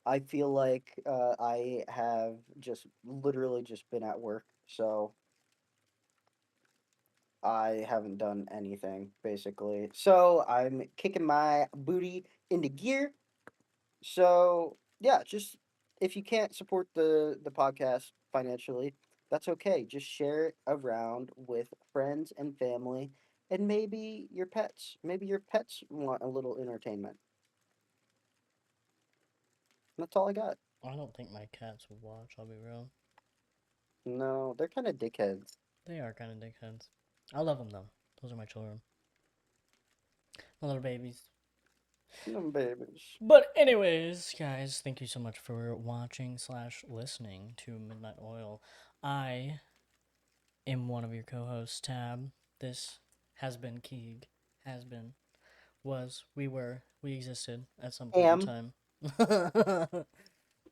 I feel like I have just literally just been at work, so I haven't done anything basically. So I'm kicking my booty into gear. So yeah, just if you can't support the podcast financially, that's okay. Just share it around with friends and family, and maybe your pets. Maybe your pets want a little entertainment. That's all I got. I don't think my cats would watch. I'll be real. No, they're kind of dickheads. They are kind of dickheads. I love them though. Those are my children. My little babies. Them babies. But anyways, guys, thank you so much for watching slash listening to Midnight Oil. I am one of your co-hosts, Tab. This has been Keeg. Has been. Was. We were. We existed at some point in Am. time.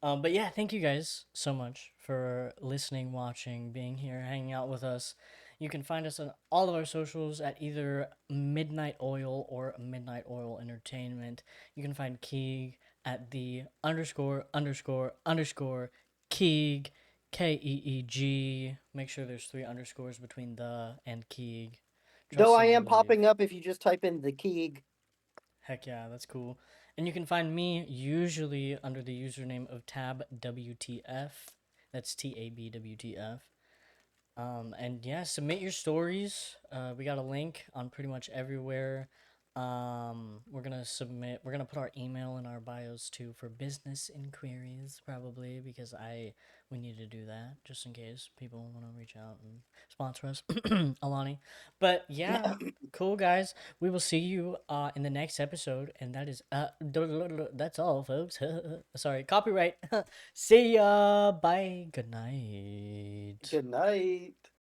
But yeah, thank you guys so much for listening, watching, being here, hanging out with us. You can find us on all of our socials at either Midnight Oil or Midnight Oil Entertainment. You can find Keeg at the underscore underscore underscore Keeg, Keeg. Make sure there's 3 underscores between the and Keeg. Though Trust I and am believe. popping up if you just type in the Keeg. Heck yeah, that's cool. And you can find me usually under the username of TabWTF. That's TABWTF. And yeah, submit your stories. We got a link on pretty much everywhere. We're gonna put our email in our bios too for business inquiries, probably, because we need to do that just in case people want to reach out and sponsor us. Alani. But yeah, cool guys. We will see you in the next episode, and that is that's all, folks. Sorry, copyright. See ya. Bye. Good night. Good night.